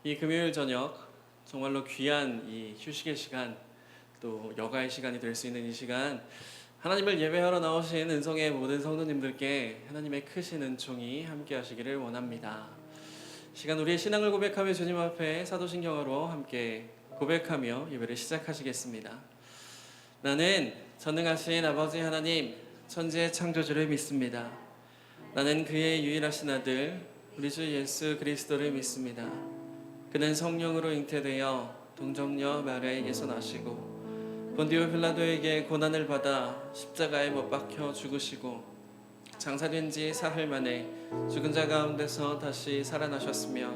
이 금요일 저녁 정말로 귀한 이 휴식의 시간, 또 여가의 시간이 될 수 있는 이 시간, 하나님을 예배하러 나오신 은성의 모든 성도님들께 하나님의 크신 은총이 함께 하시기를 원합니다. 시간 우리의 신앙을 고백하며 주님 앞에 사도신경으로 함께 고백하며 예배를 시작하시겠습니다. 나는 전능하신 아버지 하나님, 천지의 창조주를 믿습니다. 나는 그의 유일하신 아들 우리 주 예수 그리스도를 믿습니다. 그는 성령으로 잉태되어 동정녀 마리아에게서 나시고 본디오 빌라도에게 고난을 받아 십자가에 못 박혀 죽으시고 장사된 지 사흘 만에 죽은 자 가운데서 다시 살아나셨으며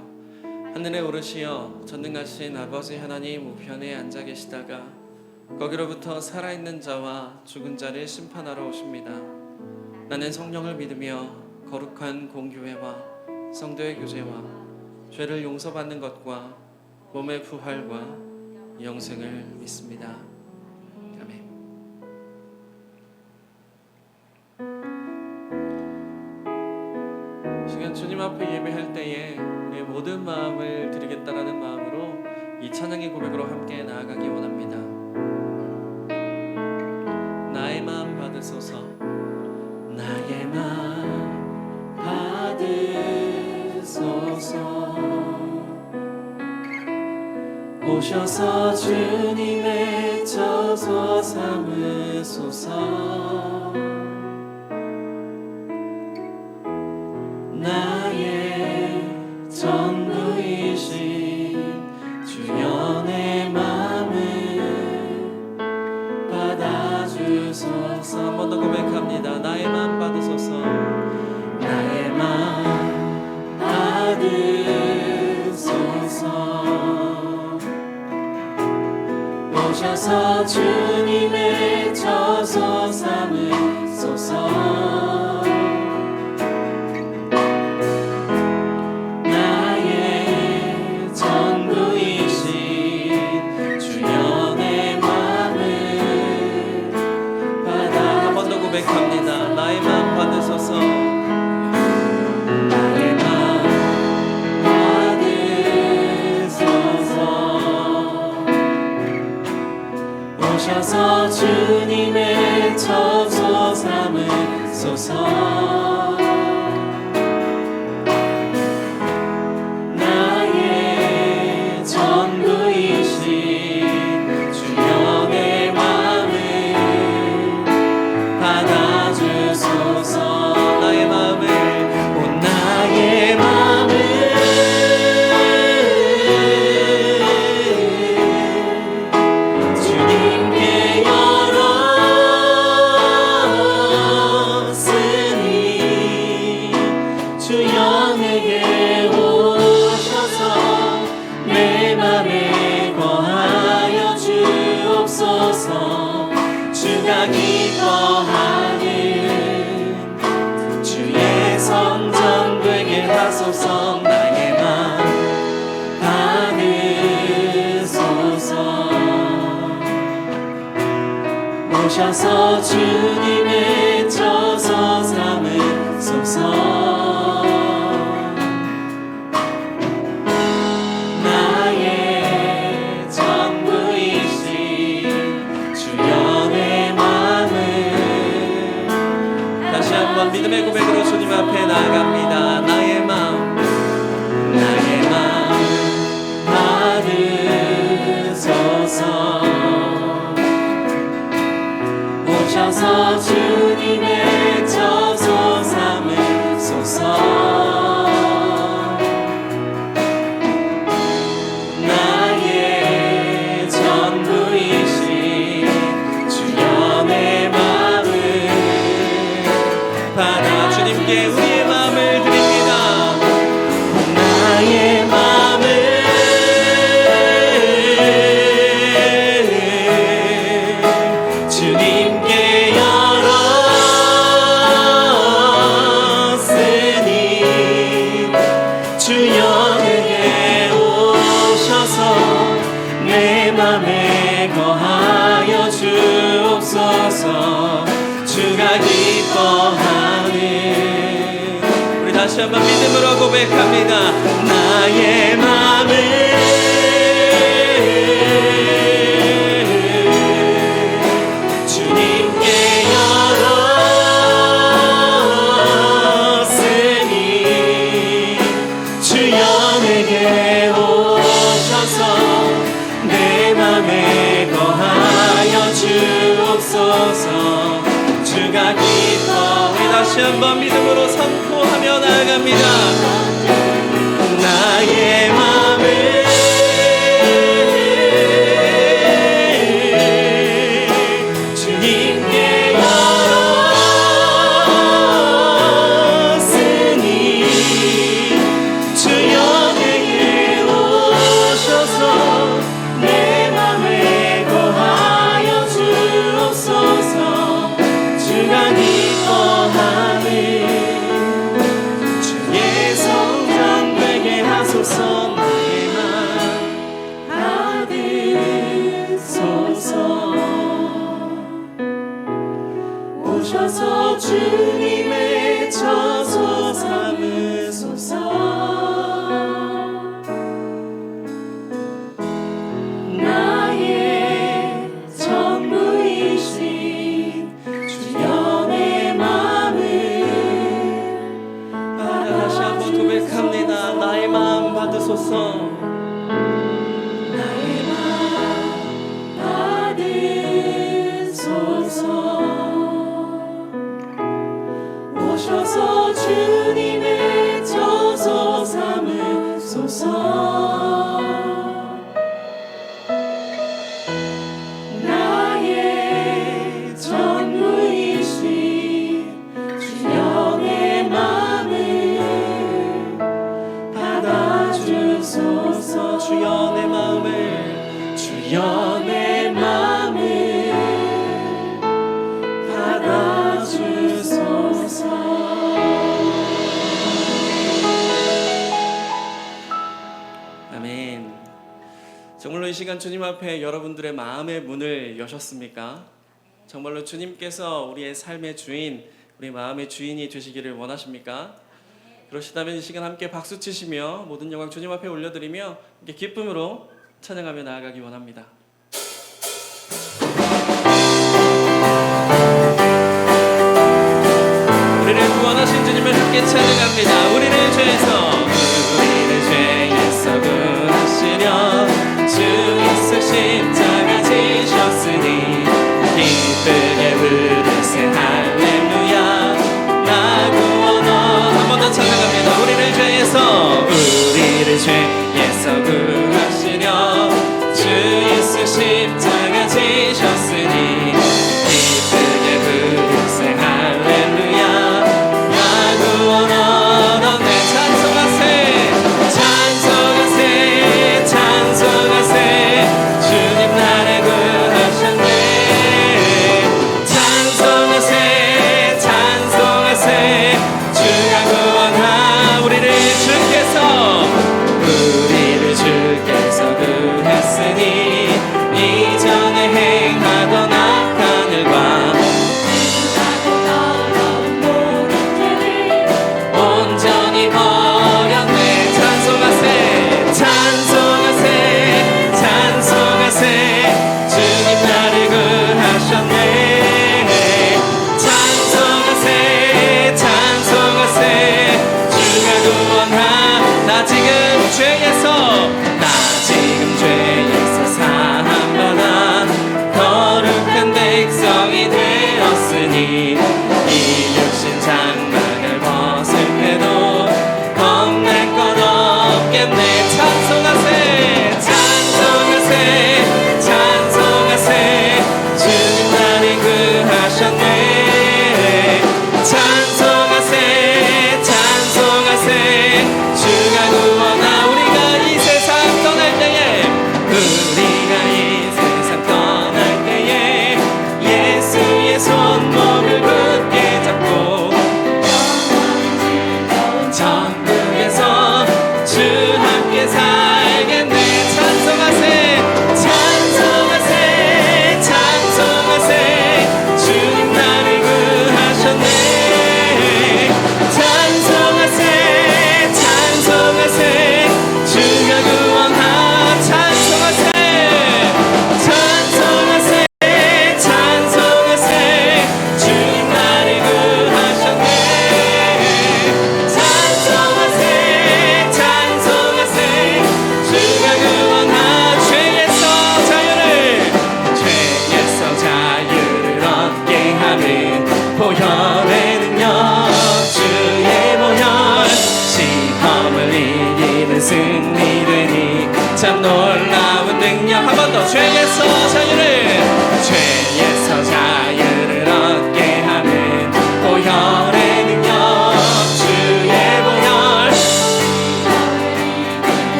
하늘에 오르시어 전능하신 아버지 하나님 우편에 앉아 계시다가 거기로부터 살아있는 자와 죽은 자를 심판하러 오십니다. 나는 성령을 믿으며 거룩한 공교회와 성도의 교제와 죄를 용서받는 것과 몸의 부활과 영생을 믿습니다. 아멘. 시간 주님 앞에 예배할 때에 우리의 모든 마음을 드리겠다라는 마음으로 이 찬양의 고백으로 함께 나아가기 원합니다. 나의 마음 받으소서, 나의 마음 받으소서. 오셔서 주님의 처소 삼으소서. 나의 전부이신 주여 내 마음을 받아주소서. 한 번 더 고백합니다. 나의 마음 받으소서. 나의 마음 받으소서. 오셔서 주님의 처소 삼으소서. 나의 전부이신 주여 내 마음을 받아. 한 번 더 고백합니다. 나의 마음 받으소서. 나의 마음 받으소서. 오셔서 주님의 처소 삼으소서. 나의 전부이신 주여 내 마음을 받아주소서. 나의 마음을, 오 나의 마음을 주님께 열었으니 주여 내게 오셔서 내 맘에 거하여 주옵소서. 주가 기뻐하는 주의 성전 되게 하소서. 나의 맘 받으소서. 오셔서 주님의 처소 삼으소서. 나의 전부이신 주여 내 마음을. 다시 한번 믿음의 고백으로 주님 앞에 나아갑니다. 나의 마음, 나의 마음 받으소서. 오셔서 주님의 처소 삼으소서. 나의 전부이신 주여 내 마음을 받아. 주님께 우리의 마음을 드립니다. 나의 마음을 주님께 열었으니 주여 내게 오셔서 내 맘에 거하여 주옵소서. 주가 기뻐하는, 우리 다시 한번 믿음으로 고백합니다. 나의 맘을 다시 한번 믿음으로 선포하며 나아갑니다. 나의 마음을 주님께 열었으니 주여 내게 오셔서 내 맘에 거하여 주옵소서. 주가 기뻐하는 주의 성전 되게 하소서. 나의 맘 받으소서. 오셔서 주님의 처소 삼으소서. 나의 전부이신 주여 내 맘을 다시 한번 고백합니다. 나의 마음 받으소서. 나의 마음 받으소서. 오셔서 주님의 처소 삼으소서. 나의 전부이신 주여 내 맘을 받아주소서. 주여 내 마음을 주여 내 마음을 받아주소서. 아멘. 정말로 이 시간 주님 앞에 여러분들의 마음의 문을 여셨습니까? 정말로 주님께서 우리의 삶의 주인, 우리 마음의 주인이 되시기를 원하십니까? 그러시다면 이 시간 함께 박수 치시며 모든 영광 주님 앞에 올려드리며 함께 기쁨으로 찬양하며 나아가기 원합니다. 우리를 구원하신 주님을 함께 찬양합니다. 우리를 죄에서 구하시려 주 예수 십자가 지셨으니 기쁘게 부르세 할렐루야. 나 구원원. 한 번 더 찬양합니다. 우리를 죄에서 구하시려 주 예수 십자가 지셨으니 기쁘게 부르세 할렐루야. 나 구원원. 내 찬송하세 찬송하세 찬송하세 주님 나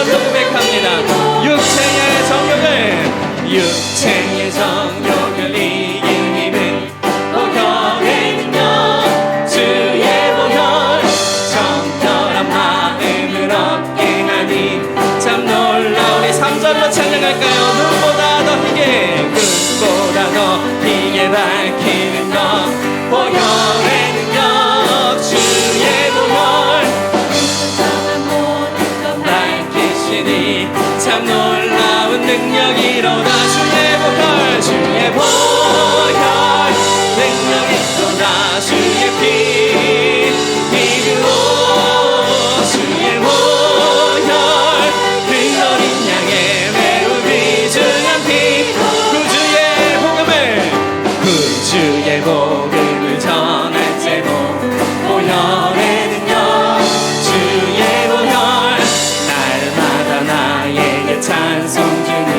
마음으로 고백합니다. 육체의 정욕을 이기는 보혈의 능력 주의 보혈 정결한 마음을 얻게 하니 참 놀라우니 3절로 찬양할까요? 눈보다 더 희게 끝보다 더 희게 밝히는 것 보혈의 능력 주의 보혈 밝히시니 참 놀라운 능력이로다 주의 보혈 능력이 또다 주의 피 믿으오 주의 보혈 그 어린 양의 매우 귀중한 피 구주의 복음을 전할 제목 보혈의 능력 주의 보혈 날마다 나에게 찬송 주니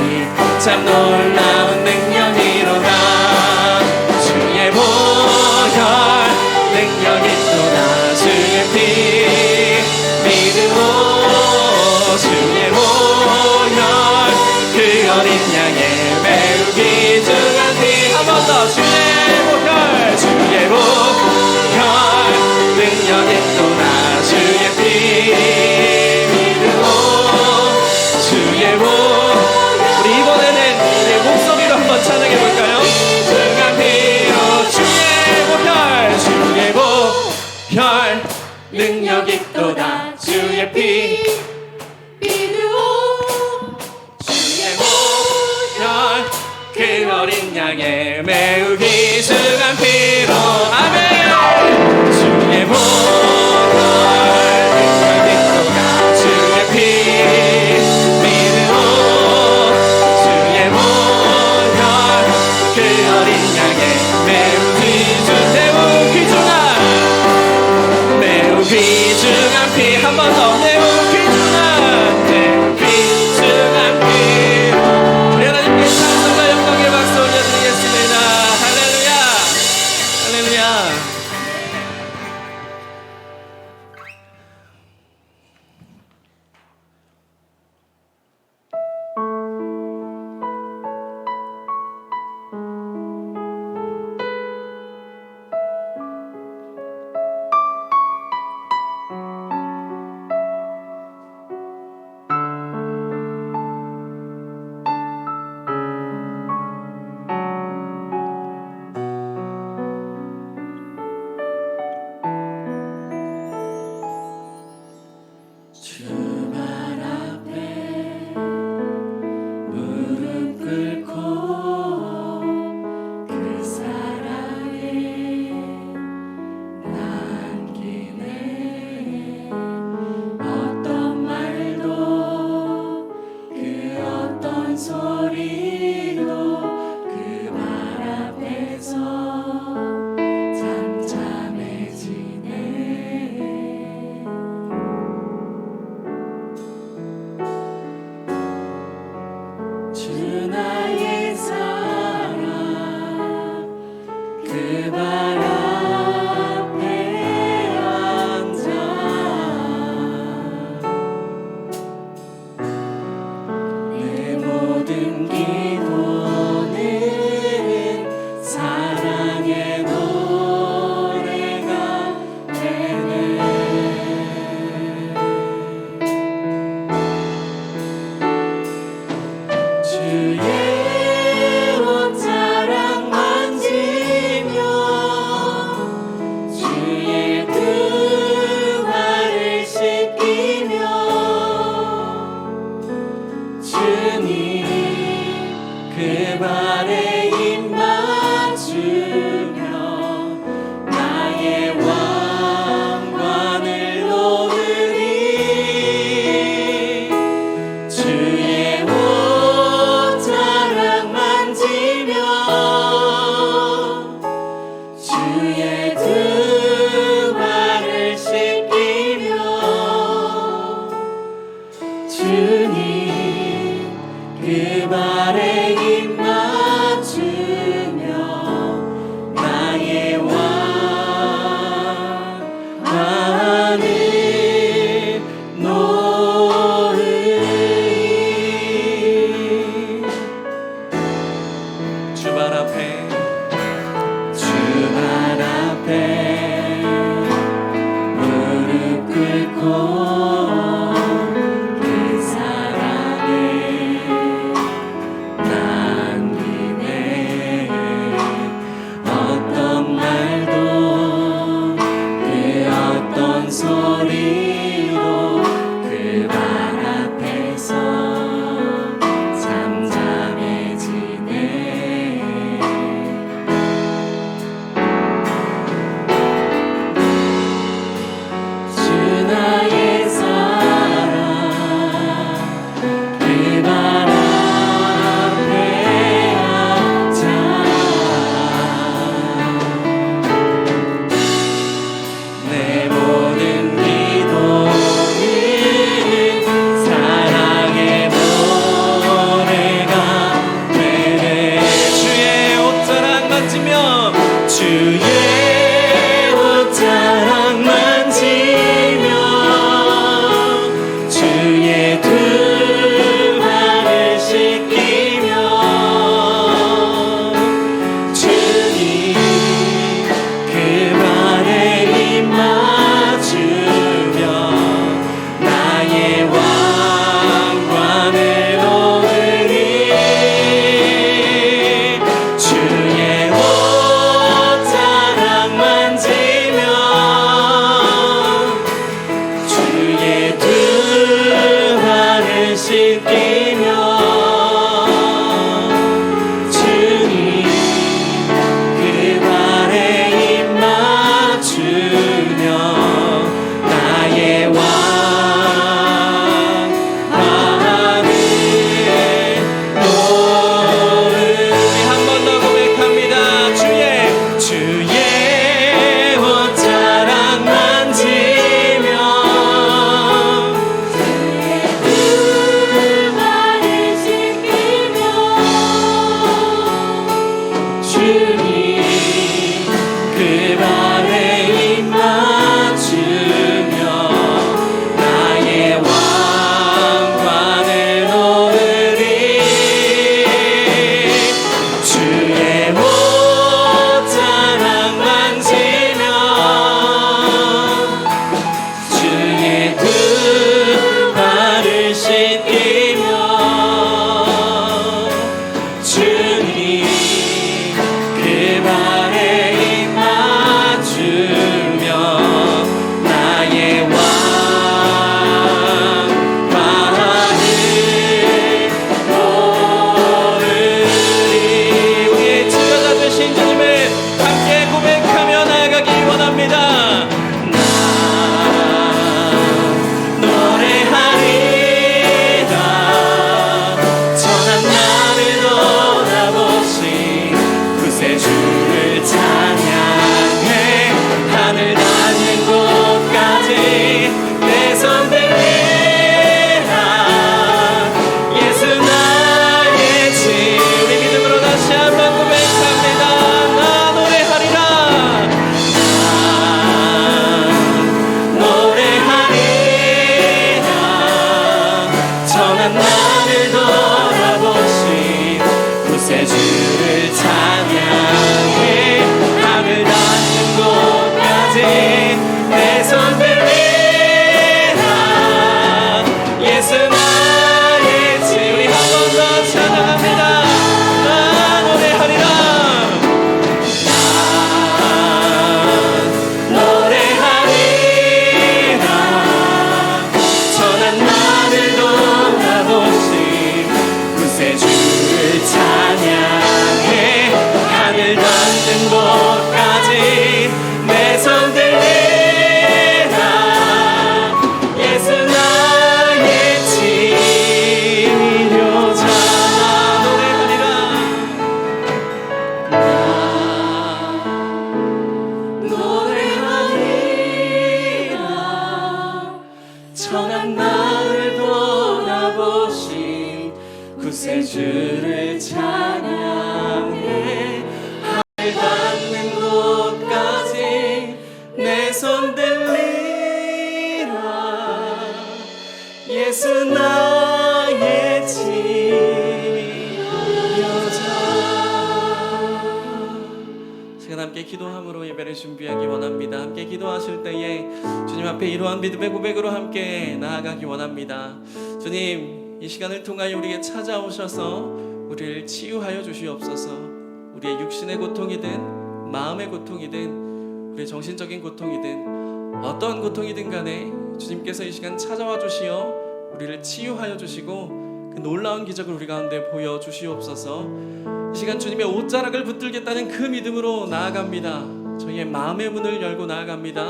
참 놀라운 능력이로다 주의 보혈 능력이 또다 주의 피 믿으오 주의 보혈 그 어린 양의 매우 귀중한 피 한 번 더 주의 보혈 능력이 또다 주의 피 믿으오 주의 보혈 우리 이번에는 내 목소리로 한번 찬양해볼까요? 귀중한 피로 주의 보혈 능력이 또다 주의 피 믿으오 주의 보혈 그 어린 양의 매우 귀중한 피로 아멘 주의 보혈 능력이 또다 주의 피 믿으오 주의 보혈 그 어린 양의 매우 귀중한 피 한 번 더 매우 귀중한 피 우리 하나님께 찬송과 영광의 박수 올려드리겠습니다. 할렐루야 할렐루야. 하늘 놓으리 끼며 주님 그 발에 입 맞추며 나의 왕 하늘 노을 우리 한 번 더 고백합니다. 주의 옷자락 만지며 주님 그 발에 입 맞추며 나의 왕관을 놓으리 주의 옷자락 만지며 주의 두 발을 씻기며 주님 그 발에 입 맞추며 나의 왕관을 놓으리 우리의 지도자 되신 주님을 함께 고백하며 나아가기 원합니다. 나 노래하리라 전한 나를 돌아보신 구세주를 찬양해 하늘 닿는 곳까지 내 손 들리라 예수 나의 집 우리 믿음으로 다시 한번 고백합니다. 나 노래하리라 나 노래하리라 전한 나를 돌아보신 구세주를 찬양해 하늘 닿는 곳까지 내 손 들리라 예수 나의 집 우리 한 번 더 찬양합니다. 나 노래하리라 나 노래하리라 전한 나를 돌아보신 구세주를 찬양해 하늘 닿는 곳까지 내 손 들리라 예수 나의 치료자 노래하리라 나 노래하리라 천한 나를 돌아보신 구세주를 찬양해 하늘 닿는 곳까지 내 손 들리라 예수 나의 치료자 시간 함께 기도함으로 예배를 준비하기 원합니다. 함께 기도하실 때에 주님 앞에 이러한 믿음의 고백으로 함께 나아가기 원합니다. 주님 이 시간을 통하여 우리에게 찾아오셔서 우리를 치유하여 주시옵소서. 우리의 육신의 고통이든 마음의 고통이든 우리의 정신적인 고통이든 어떤 고통이든 간에 주님께서 이 시간 찾아와 주시어 우리를 치유하여 주시고 그 놀라운 기적을 우리 가운데 보여주시옵소서. 이 시간 주님의 옷자락을 붙들겠다는 그 믿음으로 나아갑니다. 저희의 마음의 문을 열고 나아갑니다.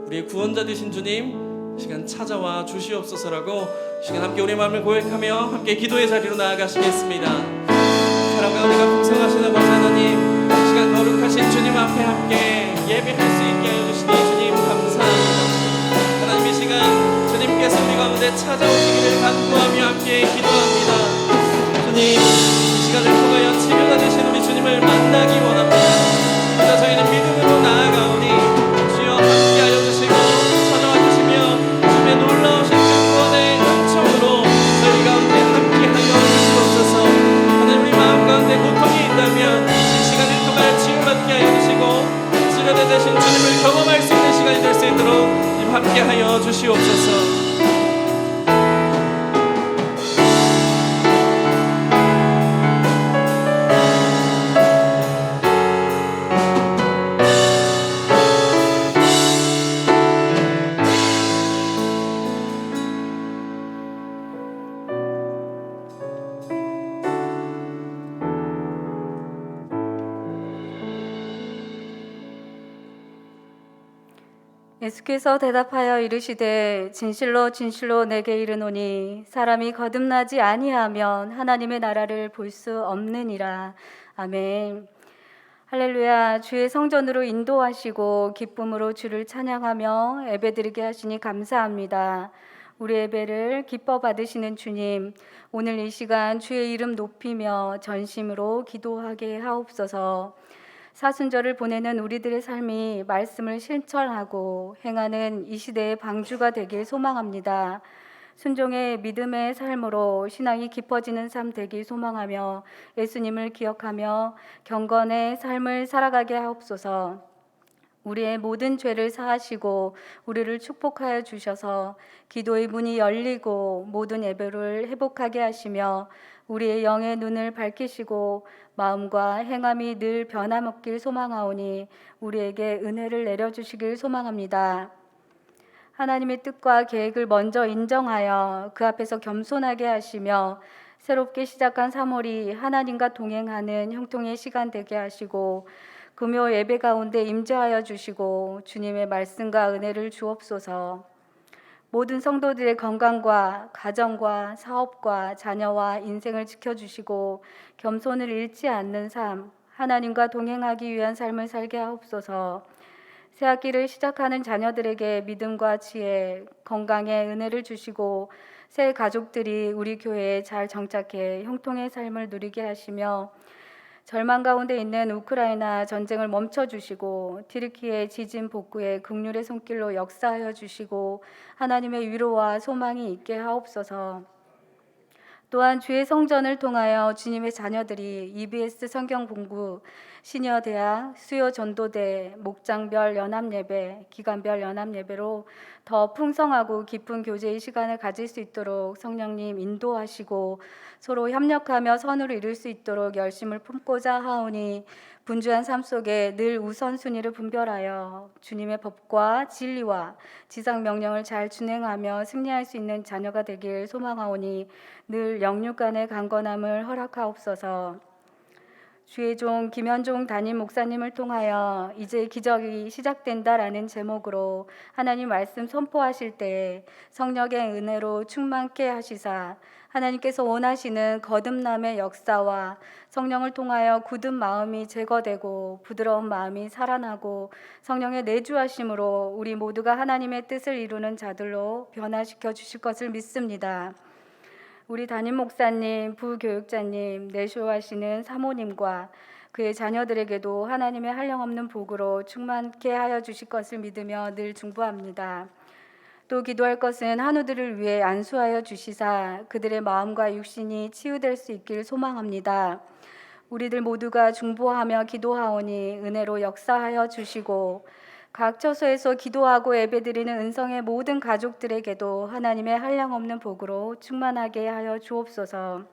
우리의 구원자 되신 주님 이 시간 찾아와 주시옵소서라고 이 시간 함께 우리의 마음을 고백하며 함께 기도의 자리로 나아가시겠습니다. 사랑 가운데가 풍성하신 아버지 하나님 이 시간 거룩하신 주님 앞에 함께 예배할 수 있게 해주시니 주님 감사합니다. 하나님 이 시간 주님께서 우리 가운데 찾아오시기를 간구하며 함께 기도합니다. 주님 이 시간을 통하여 치료가 되신 우리 주님을 만나기 원합니다. 그래서 저희는 믿음으로 나아가오니 주여 함께하여 주시고 찾아와 주시며 주님의 놀라우신 그 구원의 은총으로 저희 가운데 함께하여 주시옵소서. 하나님 우리 마음 가운데 고통이 있다면 이 시간을 통하여 치유받게 하여 주시고 치료대 되신 주님을 경험할 수 있는 시간이 될 수 있도록 함께하여 주시옵소서. 예수께서 대답하여 이르시되 진실로 진실로 내게 이르노니 사람이 거듭나지 아니하면 하나님의 나라를 볼 수 없느니라. 아멘. 할렐루야. 주의 성전으로 인도하시고 기쁨으로 주를 찬양하며 예배드리게 하시니 감사합니다. 우리 예배를 기뻐 받으시는 주님, 오늘 이 시간 주의 이름 높이며 전심으로 기도하게 하옵소서. 사순절을 보내는 우리들의 삶이 말씀을 실천하고 행하는 이 시대의 방주가 되길 소망합니다. 순종의 믿음의 삶으로 신앙이 깊어지는 삶 되길 소망하며 예수님을 기억하며 경건의 삶을 살아가게 하옵소서. 우리의 모든 죄를 사하시고 우리를 축복하여 주셔서 기도의 문이 열리고 모든 예배를 회복하게 하시며 우리의 영의 눈을 밝히시고 마음과 행함이 늘 변함없길 소망하오니 우리에게 은혜를 내려주시길 소망합니다. 하나님의 뜻과 계획을 먼저 인정하여 그 앞에서 겸손하게 하시며 새롭게 시작한 3월이 하나님과 동행하는 형통의 시간 되게 하시고 금요 예배 가운데 임재하여 주시고 주님의 말씀과 은혜를 주옵소서. 모든 성도들의 건강과 가정과 사업과 자녀와 인생을 지켜주시고 겸손을 잃지 않는 삶, 하나님과 동행하기 위한 삶을 살게 하옵소서. 새 학기를 시작하는 자녀들에게 믿음과 지혜, 건강의 은혜를 주시고 새 가족들이 우리 교회에 잘 정착해 형통의 삶을 누리게 하시며 절망 가운데 있는 우크라이나 전쟁을 멈춰주시고 튀르키예 지진 복구에 긍휼의 손길로 역사하여 주시고 하나님의 위로와 소망이 있게 하옵소서. 또한 주의 성전을 통하여 주님의 자녀들이 EBS 성경 공부, 시니어 대학, 수요 전도대, 목장별 연합 예배, 기간별 연합 예배로 더 풍성하고 깊은 교제의 시간을 가질 수 있도록 성령님 인도하시고 서로 협력하며 선을 이룰 수 있도록 열심을 품고자 하오니 분주한 삶 속에 늘 우선순위를 분별하여 주님의 법과 진리와 지상 명령을 잘 준행하며 승리할 수 있는 자녀가 되길 소망하오니 늘 영육 간의 강건함을 허락하옵소서. 주의 종 김현종 담임 목사님을 통하여 이제 기적이 시작된다라는 제목으로 하나님 말씀 선포하실 때 성령의 은혜로 충만케 하시사 하나님께서 원하시는 거듭남의 역사와 성령을 통하여 굳은 마음이 제거되고 부드러운 마음이 살아나고 성령의 내주하심으로 우리 모두가 하나님의 뜻을 이루는 자들로 변화시켜 주실 것을 믿습니다. 우리 담임 목사님, 부교육자님, 내쇼하시는 사모님과 그의 자녀들에게도 하나님의 한량없는 복으로 충만케 하여 주실 것을 믿으며 늘 중보합니다. 또 기도할 것은 한우들을 위해 안수하여 주시사 그들의 마음과 육신이 치유될 수 있길 소망합니다. 우리들 모두가 중보하며 기도하오니 은혜로 역사하여 주시고 각 처소에서 기도하고 예배드리는 은성의 모든 가족들에게도 하나님의 한량없는 복으로 충만하게 하여 주옵소서.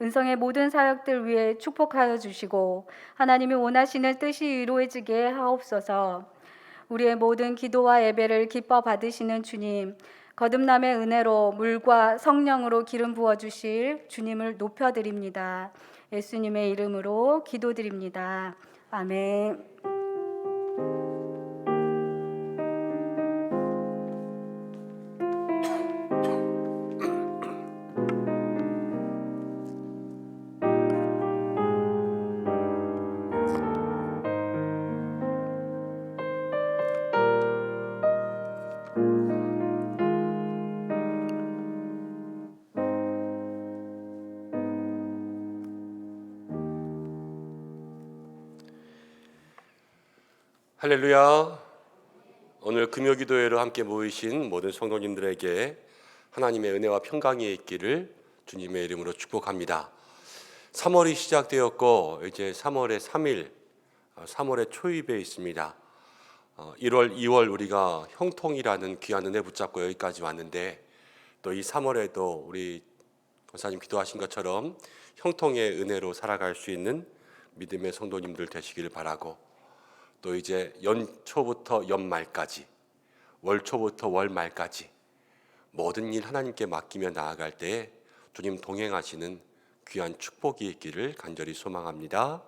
은성의 모든 사역들 위해 축복하여 주시고 하나님이 원하시는 뜻이 이루어지게 하옵소서. 우리의 모든 기도와 예배를 기뻐 받으시는 주님, 거듭남의 은혜로 물과 성령으로 기름 부어 주실 주님을 높여드립니다. 예수님의 이름으로 기도드립니다. 아멘. 할렐루야. 오늘 금요기도회로 함께 모이신 모든 성도님들에게 하나님의 은혜와 평강이 있기를 주님의 이름으로 축복합니다. 3월이 시작되었고 이제 3월의 3일, 3월의 초입에 있습니다. 1월, 2월 우리가 형통이라는 귀한 은혜 붙잡고 여기까지 왔는데 또 이 3월에도 우리 권사님 기도하신 것처럼 형통의 은혜로 살아갈 수 있는 믿음의 성도님들 되시기를 바라고 또 이제 연초부터 연말까지 월초부터 월말까지 모든 일 하나님께 맡기며 나아갈 때에 주님 동행하시는 귀한 축복이 있기를 간절히 소망합니다.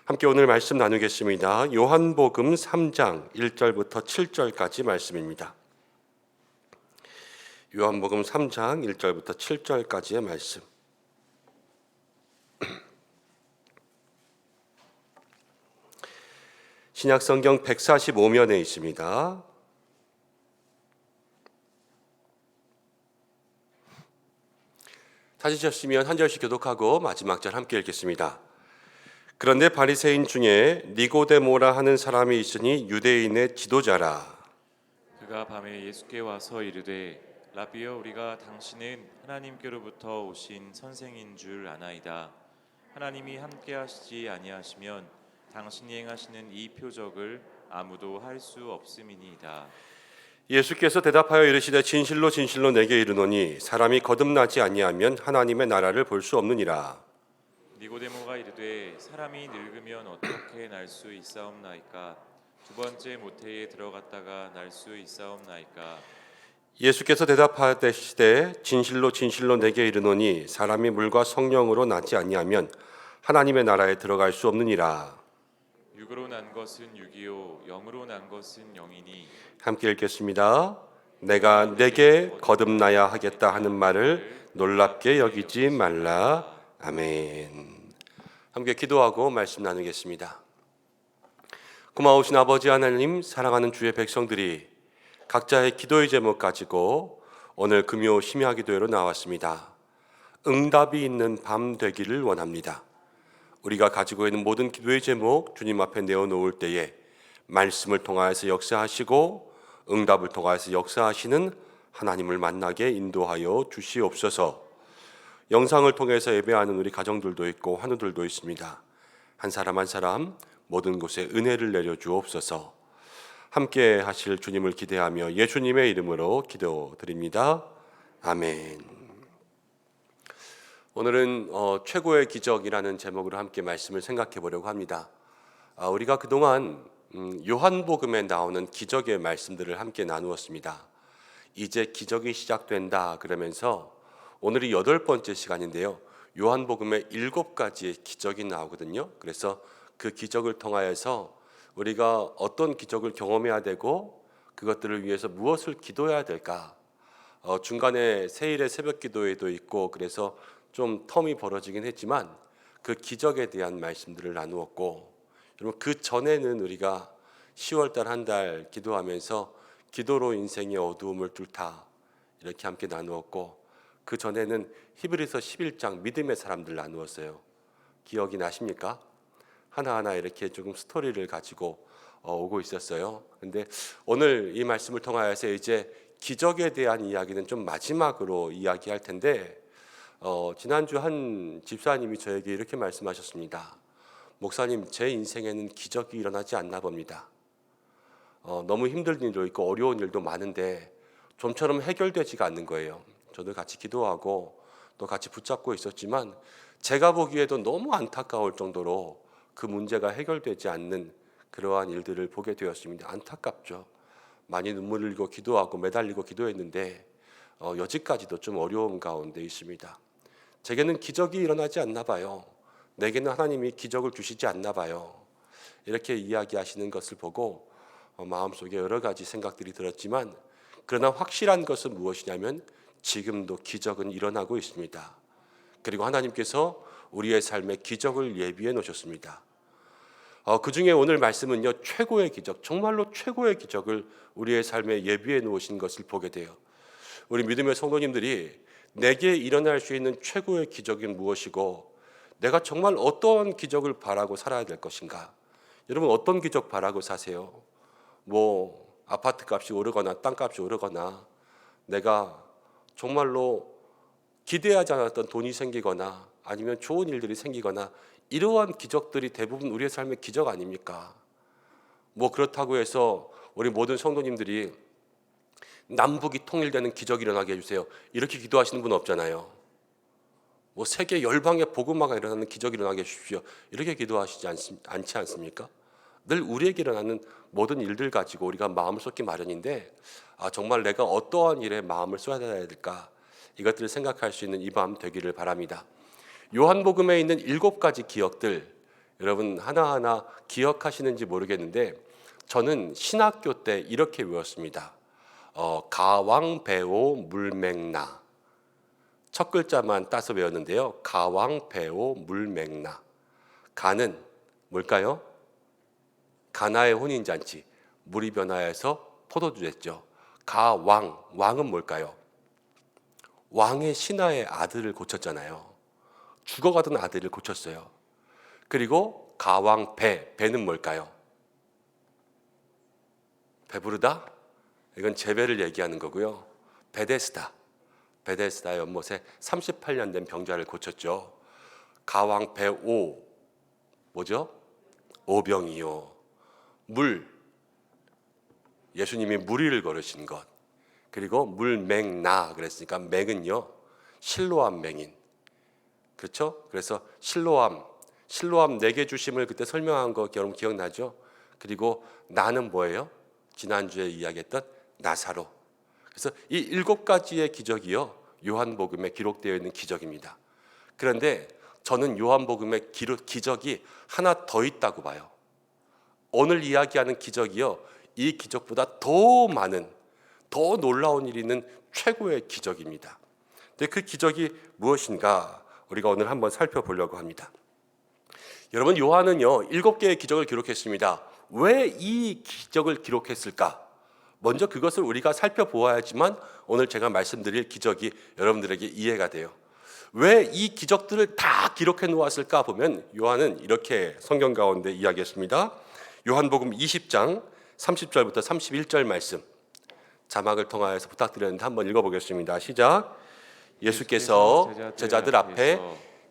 함께 오늘 말씀 나누겠습니다. 요한복음 3장 1절부터 7절까지 말씀입니다. 요한복음 3장 1절부터 7절까지의 말씀. 신약성경 145면에 있습니다. 찾으셨으면 한 절씩 교독하고 마지막 절 함께 읽겠습니다. 그런데 바리새인 중에 니고데모라 하는 사람이 있으니 유대인의 지도자라. 그가 밤에 예수께 와서 이르되 라비여, 우리가 당신은 하나님께로부터 오신 선생인 줄 아나이다. 하나님이 함께하시지 아니하시면 당신이 행하시는 이 표적을 아무도 할 수 없음이니이다. 예수께서 대답하여 이르시되 진실로 진실로 내게 이르노니 사람이 거듭나지 아니하면 하나님의 나라를 볼 수 없느니라. 니고데모가 이르되 사람이 늙으면 어떻게 날 수 있사옵나이까? 두 번째 모태에 들어갔다가 날 수 있사옵나이까? 예수께서 대답하시되 진실로 진실로 내게 이르노니 사람이 물과 성령으로 나지 아니하면 하나님의 나라에 들어갈 수 없느니라. 육으로 난 것은 육이요 영으로 난 것은 영이니. 함께 읽겠습니다. 내가 내게 거듭나야 하겠다 하는 말을 놀랍게 여기지 말라. 아멘. 함께 기도하고 말씀 나누겠습니다. 고마우신 아버지 하나님, 사랑하는 주의 백성들이 각자의 기도의 제목 가지고 오늘 금요 심야 기도회로 나왔습니다. 응답이 있는 밤 되기를 원합니다. 우리가 가지고 있는 모든 기도의 제목 주님 앞에 내어놓을 때에 말씀을 통하여서 역사하시고 응답을 통하여서 역사하시는 하나님을 만나게 인도하여 주시옵소서. 영상을 통해서 예배하는 우리 가정들도 있고 환우들도 있습니다. 한 사람 한 사람 모든 곳에 은혜를 내려주옵소서. 함께 하실 주님을 기대하며 예수님의 이름으로 기도드립니다. 아멘. 오늘은 최고의 기적이라는 제목으로 함께 말씀을 생각해 보려고 합니다. 우리가 그동안 요한복음에 나오는 기적의 말씀들을 함께 나누었습니다. 이제 기적이 시작된다 그러면서 오늘이 8번째 시간인데요. 요한복음에 7가지의 기적이 나오거든요. 그래서 그 기적을 통하여서 우리가 어떤 기적을 경험해야 되고 그것들을 위해서 무엇을 기도해야 될까? 중간에 세일의 새벽 기도회도 있고 그래서 좀 텀이 벌어지긴 했지만 그 기적에 대한 말씀들을 나누었고, 여러분 그 전에는 우리가 10월달 한 달 기도하면서 기도로 인생의 어두움을 뚫다 이렇게 함께 나누었고, 그 전에는 히브리서 11장 믿음의 사람들 나누었어요. 기억이 나십니까? 하나하나 이렇게 조금 스토리를 가지고 오고 있었어요. 근데 오늘 이 말씀을 통하여서 이제 기적에 대한 이야기는 좀 마지막으로 이야기할 텐데, 지난주 한 집사님이 저에게 이렇게 말씀하셨습니다. 목사님, 제 인생에는 기적이 일어나지 않나 봅니다. 너무 힘든 일도 있고 어려운 일도 많은데 좀처럼 해결되지가 않는 거예요. 저도 같이 기도하고 또 같이 붙잡고 있었지만 제가 보기에도 너무 안타까울 정도로 그 문제가 해결되지 않는 그러한 일들을 보게 되었습니다. 안타깝죠. 많이 눈물 흘리고 기도하고 매달리고 기도했는데 여지까지도 좀 어려움 가운데 있습니다. 제게는 기적이 일어나지 않나 봐요. 내게는 하나님이 기적을 주시지 않나 봐요. 이렇게 이야기하시는 것을 보고 마음속에 여러 가지 생각들이 들었지만, 그러나 확실한 것은 무엇이냐면 지금도 기적은 일어나고 있습니다. 그리고 하나님께서 우리의 삶에 기적을 예비해 놓으셨습니다. 그 중에 오늘 말씀은요, 최고의 기적, 정말로 최고의 기적을 우리의 삶에 예비해 놓으신 것을 보게 돼요. 우리 믿음의 성도님들이 내게 일어날 수 있는 최고의 기적이 무엇이고 내가 정말 어떤 기적을 바라고 살아야 될 것인가? 여러분 어떤 기적 바라고 사세요? 뭐 아파트 값이 오르거나 땅값이 오르거나 내가 정말로 기대하지 않았던 돈이 생기거나 아니면 좋은 일들이 생기거나, 이러한 기적들이 대부분 우리의 삶의 기적 아닙니까? 뭐 그렇다고 해서 우리 모든 성도님들이 남북이 통일되는 기적이 일어나게 해주세요, 이렇게 기도하시는 분 없잖아요. 뭐 세계 열방의 복음화가 일어나는 기적이 일어나게 해주십시오, 이렇게 기도하시지 않지 않습니까? 늘 우리에게 일어나는 모든 일들 가지고 우리가 마음을 쏟기 마련인데, 정말 내가 어떠한 일에 마음을 쏟아야 될까, 이것들을 생각할 수 있는 이 밤 되기를 바랍니다. 요한복음에 있는 7가지 기억들, 여러분 하나하나 기억하시는지 모르겠는데 저는 신학교 때 이렇게 외웠습니다. 가왕배오 물맹나. 첫 글자만 따서 외웠는데요. 가왕배오 물맹나. 가는 뭘까요? 가나의 혼인잔치. 물이 변화해서 포도주 됐죠. 가왕, 왕은 뭘까요? 왕의 신하의 아들을 고쳤잖아요. 죽어가던 아들을 고쳤어요. 그리고 가왕배, 배는 뭘까요? 배부르다? 이건 제배를 얘기하는 거고요. 베데스다, 베데스다 연못에 38년 된 병자를 고쳤죠. 가왕배오, 뭐죠? 오병이요. 물, 예수님이 무리를 걸으신 것. 그리고 물맹나 그랬으니까 맹은요 실로암 맹인. 그렇죠? 그래서 실로암 4개 주심을 그때 설명한 거 여러분 기억나죠? 그리고 나는 뭐예요? 지난주에 이야기했던 나사로. 그래서 이 7가지의 기적이요 요한복음에 기록되어 있는 기적입니다. 그런데 저는 요한복음의 기적이 하나 더 있다고 봐요. 오늘 이야기하는 기적이요 이 기적보다 더 많은, 더 놀라운 일이 있는 최고의 기적입니다. 근데 그 기적이 무엇인가 우리가 오늘 한번 살펴보려고 합니다. 여러분 요한은요 7개의 기적을 기록했습니다. 왜 이 기적을 기록했을까? 먼저 그것을 우리가 살펴보아야지만 오늘 제가 말씀드릴 기적이 여러분들에게 이해가 돼요. 왜 이 기적들을 다 기록해 놓았을까 보면 요한은 이렇게 성경 가운데 이야기했습니다. 요한복음 20장 30절부터 31절 말씀 자막을 통하여서 부탁드렸는데 한번 읽어보겠습니다. 시작. 예수께서 제자들 앞에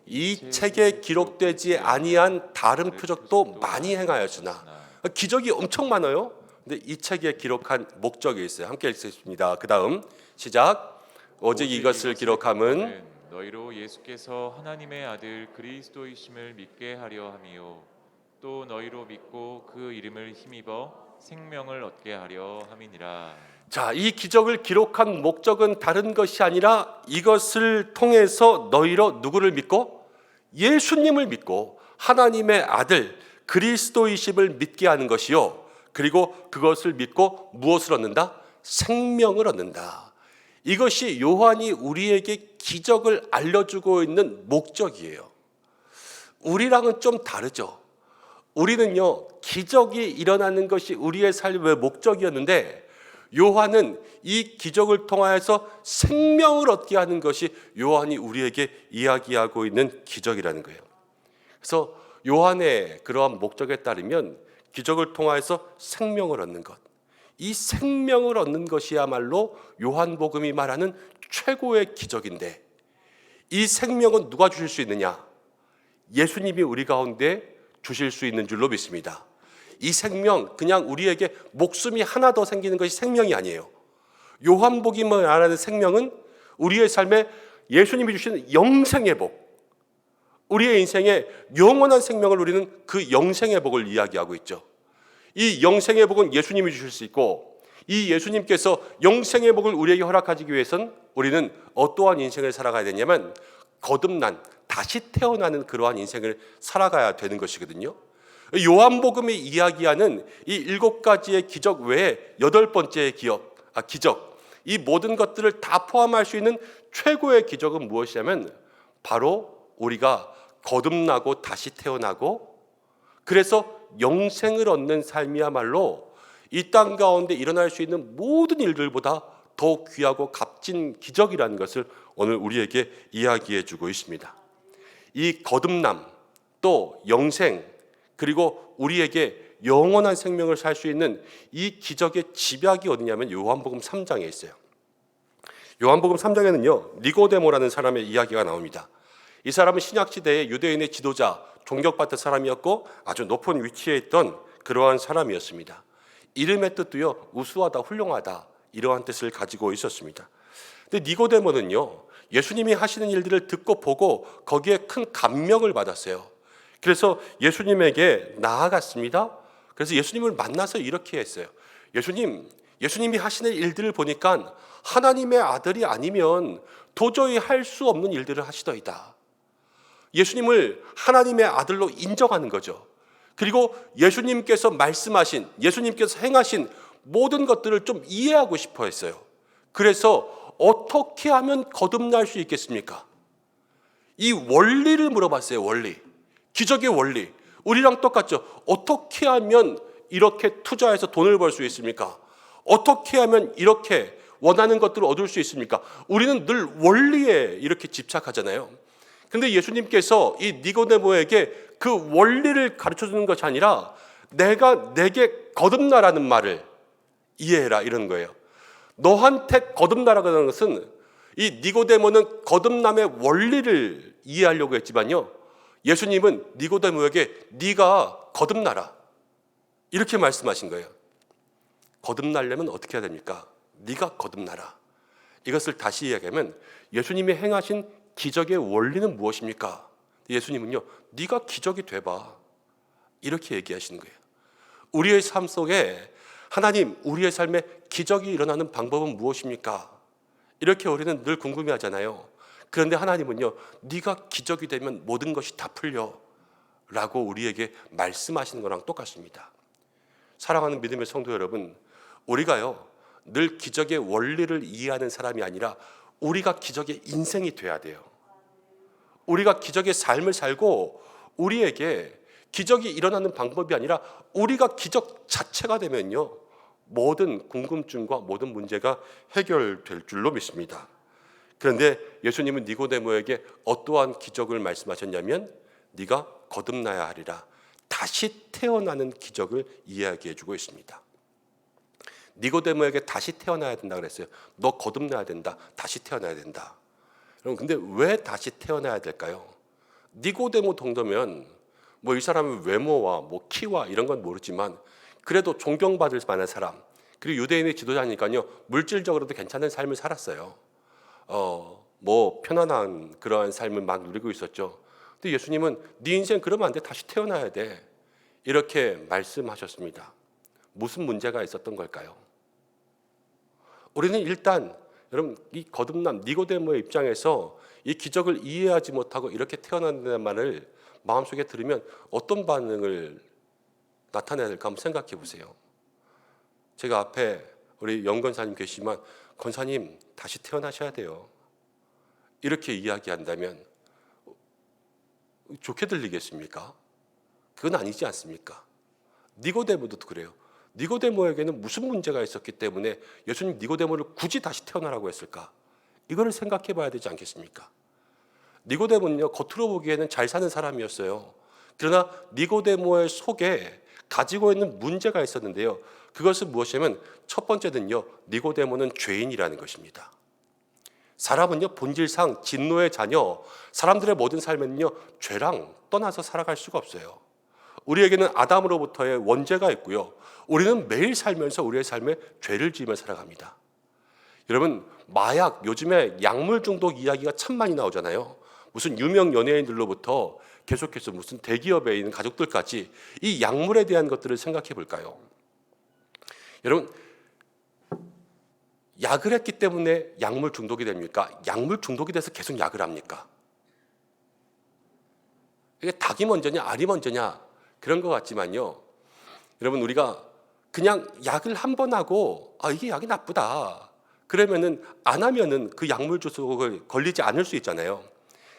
이 책에 기록되지 아니한 다른 표적도 많이 행하였으나, 기적이 엄청 많아요. 근데 이 책에 기록한 목적이 있어요. 함께 읽겠습니다. 그 다음 시작. 오직 이것을 기록함은 너희로 예수께서 하나님의 아들 그리스도이심을 믿게 하려 함이요 또 너희로 믿고 그 이름을 힘입어 생명을 얻게 하려 함이니라. 자, 이 기적을 기록한 목적은 다른 것이 아니라 이것을 통해서 너희로 누구를 믿고? 예수님을 믿고 하나님의 아들 그리스도이심을 믿게 하는 것이요. 그리고 그것을 믿고 무엇을 얻는다? 생명을 얻는다. 이것이 요한이 우리에게 기적을 알려주고 있는 목적이에요. 우리랑은 좀 다르죠. 우리는요 기적이 일어나는 것이 우리의 삶의 목적이었는데 요한은 이 기적을 통하여서 생명을 얻게 하는 것이 요한이 우리에게 이야기하고 있는 기적이라는 거예요. 그래서 요한의 그러한 목적에 따르면 기적을 통하여서 생명을 얻는 것, 이 생명을 얻는 것이야말로 요한복음이 말하는 최고의 기적인데 이 생명은 누가 주실 수 있느냐? 예수님이 우리 가운데 주실 수 있는 줄로 믿습니다. 이 생명, 그냥 우리에게 목숨이 하나 더 생기는 것이 생명이 아니에요. 요한복음이 말하는 생명은 우리의 삶에 예수님이 주시는 영생의 복, 우리의 인생에 영원한 생명을 누리는 그 영생의 복을 이야기하고 있죠. 이 영생의 복은 예수님이 주실 수 있고 이 예수님께서 영생의 복을 우리에게 허락하기 위해서는 우리는 어떠한 인생을 살아가야 되냐면 거듭난, 다시 태어나는 그러한 인생을 살아가야 되는 것이거든요. 요한복음이 이야기하는 이 7가지의 기적 외에 8번째의 기적, 이 모든 것들을 다 포함할 수 있는 최고의 기적은 무엇이냐면 바로 우리가 거듭나고 다시 태어나고 그래서 영생을 얻는 삶이야말로 이 땅 가운데 일어날 수 있는 모든 일들보다 더 귀하고 값진 기적이라는 것을 오늘 우리에게 이야기해 주고 있습니다. 이 거듭남, 또 영생, 그리고 우리에게 영원한 생명을 살 수 있는 이 기적의 집약이 어디냐면 요한복음 3장에 있어요. 요한복음 3장에는요 니고데모라는 사람의 이야기가 나옵니다. 이 사람은 신약시대의 유대인의 지도자, 존경받던 사람이었고 아주 높은 위치에 있던 그러한 사람이었습니다. 이름의 뜻도요 우수하다, 훌륭하다 이러한 뜻을 가지고 있었습니다. 근데 니고데모는요 예수님이 하시는 일들을 듣고 보고 거기에 큰 감명을 받았어요. 그래서 예수님에게 나아갔습니다. 그래서 예수님을 만나서 이렇게 했어요. 예수님이 하시는 일들을 보니까 하나님의 아들이 아니면 도저히 할 수 없는 일들을 하시더이다. 예수님을 하나님의 아들로 인정하는 거죠. 그리고 예수님께서 말씀하신, 예수님께서 행하신 모든 것들을 좀 이해하고 싶어 했어요. 그래서 어떻게 하면 거듭날 수 있겠습니까? 이 원리를 물어봤어요. 원리. 기적의 원리. 우리랑 똑같죠. 어떻게 하면 이렇게 투자해서 돈을 벌 수 있습니까? 어떻게 하면 이렇게 원하는 것들을 얻을 수 있습니까? 우리는 늘 원리에 이렇게 집착하잖아요. 근데 예수님께서 이 니고데모에게 그 원리를 가르쳐 주는 것이 아니라 내가 내게 거듭나라는 말을 이해해라 이러는 거예요. 너한테 거듭나라고 하는 것은 이 니고데모는 거듭남의 원리를 이해하려고 했지만요. 예수님은 니고데모에게 네가 거듭나라 이렇게 말씀하신 거예요. 거듭나려면 어떻게 해야 됩니까? 네가 거듭나라. 이것을 다시 이야기하면 예수님이 행하신 기적의 원리는 무엇입니까? 예수님은요, 네가 기적이 돼봐 이렇게 얘기하시는 거예요. 우리의 삶 속에 하나님, 우리의 삶에 기적이 일어나는 방법은 무엇입니까? 이렇게 우리는 늘 궁금해하잖아요. 그런데 하나님은요, 네가 기적이 되면 모든 것이 다 풀려 라고 우리에게 말씀하시는 거랑 똑같습니다. 사랑하는 믿음의 성도 여러분, 우리가요 늘 기적의 원리를 이해하는 사람이 아니라 우리가 기적의 인생이 돼야 돼요. 우리가 기적의 삶을 살고 우리에게 기적이 일어나는 방법이 아니라 우리가 기적 자체가 되면요 모든 궁금증과 모든 문제가 해결될 줄로 믿습니다. 그런데 예수님은 니고데모에게 어떠한 기적을 말씀하셨냐면 네가 거듭나야 하리라. 다시 태어나는 기적을 이야기해 주고 있습니다. 니고데모에게 다시 태어나야 된다 그랬어요. 너 거듭나야 된다. 다시 태어나야 된다. 여러분, 근데 왜 다시 태어나야 될까요? 니고데모 정도면 뭐 이 사람의 외모와 뭐 키와 이런 건 모르지만 그래도 존경받을 만한 사람, 그리고 유대인의 지도자니까요 물질적으로도 괜찮은 삶을 살았어요. 뭐 편안한 그러한 삶을 막 누리고 있었죠. 근데 예수님은 네 인생 그러면 안 돼. 다시 태어나야 돼. 이렇게 말씀하셨습니다. 무슨 문제가 있었던 걸까요? 우리는 일단 여러분 이 거듭남 니고데모의 입장에서 이 기적을 이해하지 못하고 이렇게 태어난다는 말을 마음속에 들으면 어떤 반응을 나타내야 될까 한번 생각해 보세요. 제가 앞에 우리 영 권사님 계시지만 권사님 다시 태어나셔야 돼요. 이렇게 이야기한다면 좋게 들리겠습니까? 그건 아니지 않습니까? 니고데모도 그래요. 니고데모에게는 무슨 문제가 있었기 때문에 예수님 니고데모를 굳이 다시 태어나라고 했을까? 이거를 생각해 봐야 되지 않겠습니까? 니고데모는요 겉으로 보기에는 잘 사는 사람이었어요. 그러나 니고데모의 속에 가지고 있는 문제가 있었는데요. 그것은 무엇이냐면 첫 번째는요 니고데모는 죄인이라는 것입니다. 사람은요 본질상 진노의 자녀, 사람들의 모든 삶에는요 죄랑 떠나서 살아갈 수가 없어요. 우리에게는 아담으로부터의 원죄가 있고요. 우리는 매일 살면서 우리의 삶에 죄를 지으며 살아갑니다. 여러분 마약, 요즘에 약물 중독 이야기가 참 많이 나오잖아요. 무슨 유명 연예인들로부터 계속해서 무슨 대기업에 있는 가족들까지 이 약물에 대한 것들을 생각해 볼까요? 여러분 약을 했기 때문에 약물 중독이 됩니까? 약물 중독이 돼서 계속 약을 합니까? 이게 닭이 먼저냐 알이 먼저냐 그런 것 같지만요. 여러분 우리가 그냥 약을 한 번 하고 이게 약이 나쁘다 그러면은 안 하면은 그 약물 중독에 걸리지 않을 수 있잖아요.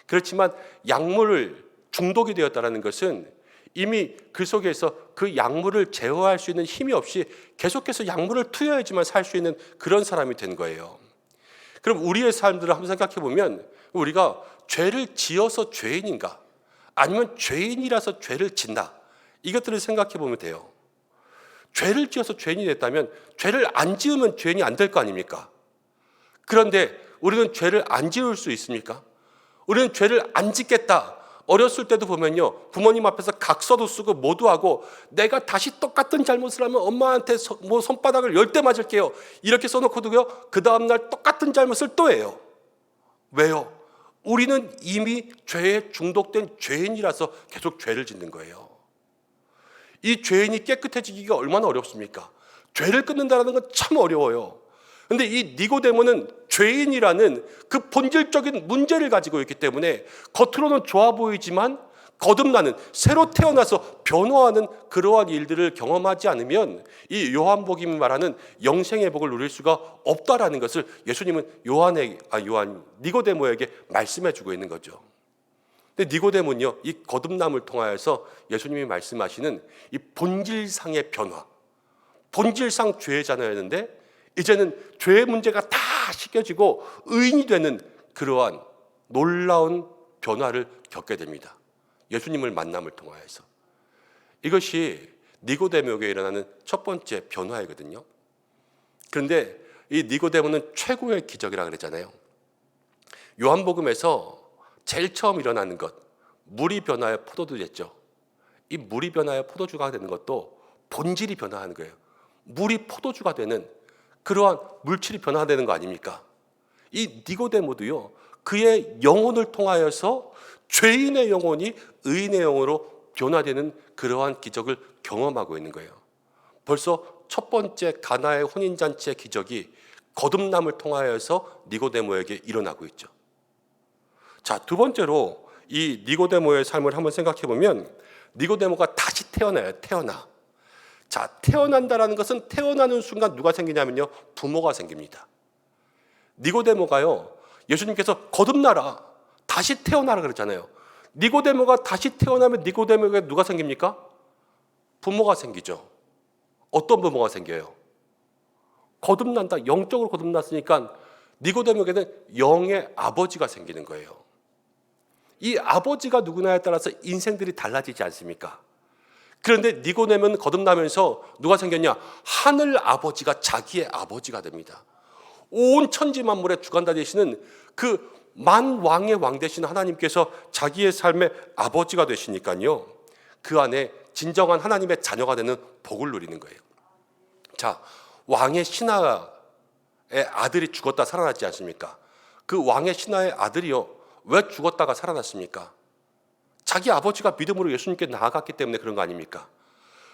그렇지만 약물을 중독이 되었다는 것은 이미 그 속에서 그 약물을 제어할 수 있는 힘이 없이 계속해서 약물을 투여해야지만 살 수 있는 그런 사람이 된 거예요. 그럼 우리의 삶들을 한번 생각해 보면 우리가 죄를 지어서 죄인인가 아니면 죄인이라서 죄를 짓나 이것들을 생각해 보면 돼요. 죄를 지어서 죄인이 됐다면 죄를 안 지으면 죄인이 안 될 거 아닙니까? 그런데 우리는 죄를 안 지을 수 있습니까? 우리는 죄를 안 짓겠다. 어렸을 때도 보면요 부모님 앞에서 각서도 쓰고 뭐도 하고 내가 다시 똑같은 잘못을 하면 엄마한테 뭐 손바닥을 10대 맞을게요 이렇게 써놓고도요 그 다음날 똑같은 잘못을 또 해요. 왜요? 우리는 이미 죄에 중독된 죄인이라서 계속 죄를 짓는 거예요. 이 죄인이 깨끗해지기가 얼마나 어렵습니까? 죄를 끊는다는 건 참 어려워요. 근데 이 니고데모는 죄인이라는 그 본질적인 문제를 가지고 있기 때문에 겉으로는 좋아 보이지만 거듭나는, 새로 태어나서 변화하는 그러한 일들을 경험하지 않으면 이 요한복음이 말하는 영생의 복을 누릴 수가 없다라는 것을 예수님은 니고데모에게 말씀해 주고 있는 거죠. 근데 니고데모는요, 이 거듭남을 통하여서 예수님이 말씀하시는 이 본질상의 변화, 본질상 죄자였는데 이제는 죄의 문제가 다 씻겨지고 의인이 되는 그러한 놀라운 변화를 겪게 됩니다. 예수님을 만남을 통하여서. 이것이 니고데모에게 일어나는 첫 번째 변화이거든요. 그런데 이 니고데모는 최고의 기적이라고 그랬잖아요. 요한복음에서 제일 처음 일어나는 것, 물이 변하여 포도주 됐죠. 이 물이 변하여 포도주가 되는 것도 본질이 변화하는 거예요. 물이 포도주가 되는 그러한 물질이 변화되는 거 아닙니까? 이 니고데모도요, 그의 영혼을 통하여서 죄인의 영혼이 의인의 영혼으로 변화되는 그러한 기적을 경험하고 있는 거예요. 벌써 첫 번째 가나의 혼인잔치의 기적이 거듭남을 통하여서 니고데모에게 일어나고 있죠. 자, 두 번째로 이 니고데모의 삶을 한번 생각해 보면 니고데모가 다시 태어나요. 자, 태어난다라는 것은 태어나는 순간 누가 생기냐면요, 부모가 생깁니다. 니고데모가요, 예수님께서 거듭나라, 다시 태어나라 그랬잖아요. 니고데모가 다시 태어나면 니고데모에게 누가 생깁니까? 부모가 생기죠. 어떤 부모가 생겨요? 거듭난다, 영적으로 거듭났으니까 니고데모에게는 영의 아버지가 생기는 거예요. 이 아버지가 누구냐에 따라서 인생들이 달라지지 않습니까? 그런데 니고데모는 거듭나면서 누가 생겼냐? 하늘 아버지가 자기의 아버지가 됩니다. 온 천지 만물의 주관자 되시는 그 만왕의 왕 되신 하나님께서 자기의 삶의 아버지가 되시니까요, 그 안에 진정한 하나님의 자녀가 되는 복을 누리는 거예요. 자, 왕의 신하의 아들이 죽었다 살아났지 않습니까? 그 왕의 신하의 아들이요, 왜 죽었다가 살아났습니까? 자기 아버지가 믿음으로 예수님께 나아갔기 때문에 그런 거 아닙니까?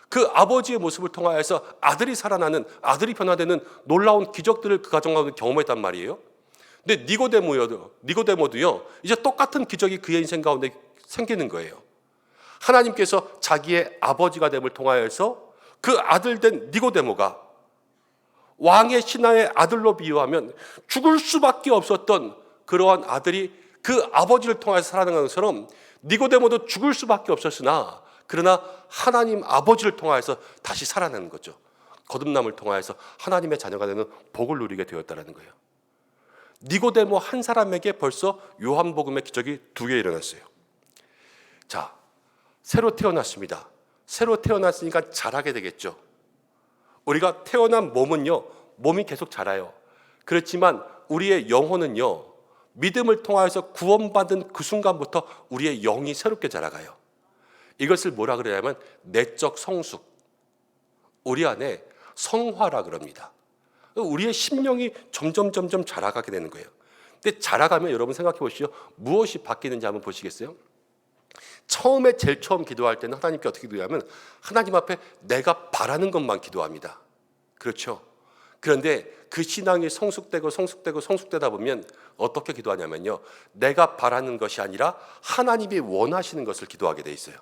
그 아버지의 모습을 통하여서 아들이 살아나는, 아들이 변화되는 놀라운 기적들을 그 가정 가운데 경험했단 말이에요. 근데 니고데모도요, 이제 똑같은 기적이 그의 인생 가운데 생기는 거예요. 하나님께서 자기의 아버지가 됨을 통하여서 그 아들 된 니고데모가 왕의 신하의 아들로 비유하면 죽을 수밖에 없었던 그러한 아들이 그 아버지를 통해서 살아나는 것처럼 니고데모도 죽을 수밖에 없었으나 그러나 하나님 아버지를 통하여서 다시 살아나는 거죠. 거듭남을 통하여서 하나님의 자녀가 되는 복을 누리게 되었다는 거예요. 니고데모 한 사람에게 벌써 요한복음의 기적이 2개 일어났어요. 자, 새로 태어났습니다. 새로 태어났으니까 자라게 되겠죠. 우리가 태어난 몸은요, 몸이 계속 자라요. 그렇지만 우리의 영혼은요, 믿음을 통하여서 구원받은 그 순간부터 우리의 영이 새롭게 자라가요. 이것을 뭐라 그러냐면 내적 성숙, 우리 안에 성화라 그럽니다. 우리의 심령이 점점 자라가게 되는 거예요. 근데 자라가면 여러분 생각해 보시죠. 무엇이 바뀌는지 한번 보시겠어요? 처음에 제일 처음 기도할 때는 하나님께 어떻게 기도하면 하나님 앞에 내가 바라는 것만 기도합니다. 그렇죠? 그런데 그 신앙이 성숙되다 보면 어떻게 기도하냐면요, 내가 바라는 것이 아니라 하나님이 원하시는 것을 기도하게 돼 있어요.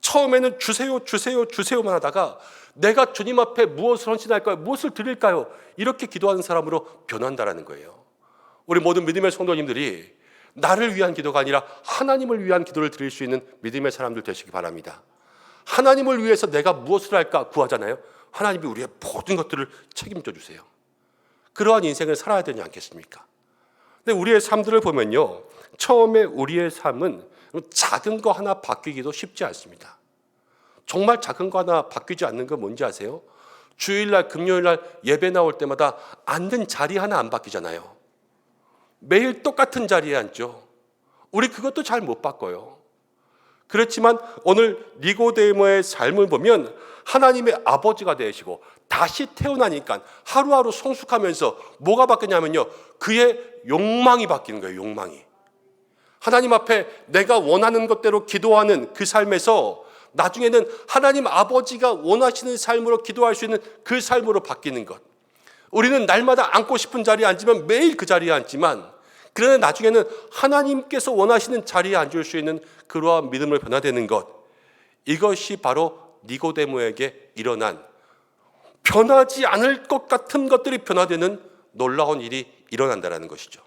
처음에는 주세요만 하다가 내가 주님 앞에 무엇을 헌신할까요? 무엇을 드릴까요? 이렇게 기도하는 사람으로 변한다라는 거예요. 우리 모든 믿음의 성도님들이 나를 위한 기도가 아니라 하나님을 위한 기도를 드릴 수 있는 믿음의 사람들 되시기 바랍니다. 하나님을 위해서 내가 무엇을 할까 구하잖아요. 하나님이 우리의 모든 것들을 책임져 주세요. 그러한 인생을 살아야 되지 않겠습니까? 근데 우리의 삶들을 보면요, 처음에 우리의 삶은 작은 거 하나 바뀌기도 쉽지 않습니다. 정말 작은 거 하나 바뀌지 않는 건 뭔지 아세요? 주일날, 금요일날 예배 나올 때마다 앉는 자리 하나 안 바뀌잖아요. 매일 똑같은 자리에 앉죠. 우리 그것도 잘 못 바꿔요. 그렇지만 오늘 니고데모의 삶을 보면 하나님의 아버지가 되시고 다시 태어나니까 하루하루 성숙하면서 뭐가 바뀌냐면요, 그의 욕망이 바뀌는 거예요. 욕망이. 하나님 앞에 내가 원하는 것대로 기도하는 그 삶에서 나중에는 하나님 아버지가 원하시는 삶으로 기도할 수 있는 그 삶으로 바뀌는 것. 우리는 날마다 앉고 싶은 자리에 앉으면 매일 그 자리에 앉지만, 그러나 나중에는 하나님께서 원하시는 자리에 앉을 수 있는 그러한 믿음을 변화되는 것, 이것이 바로 니고데모에게 일어난, 변하지 않을 것 같은 것들이 변화되는 놀라운 일이 일어난다는 것이죠.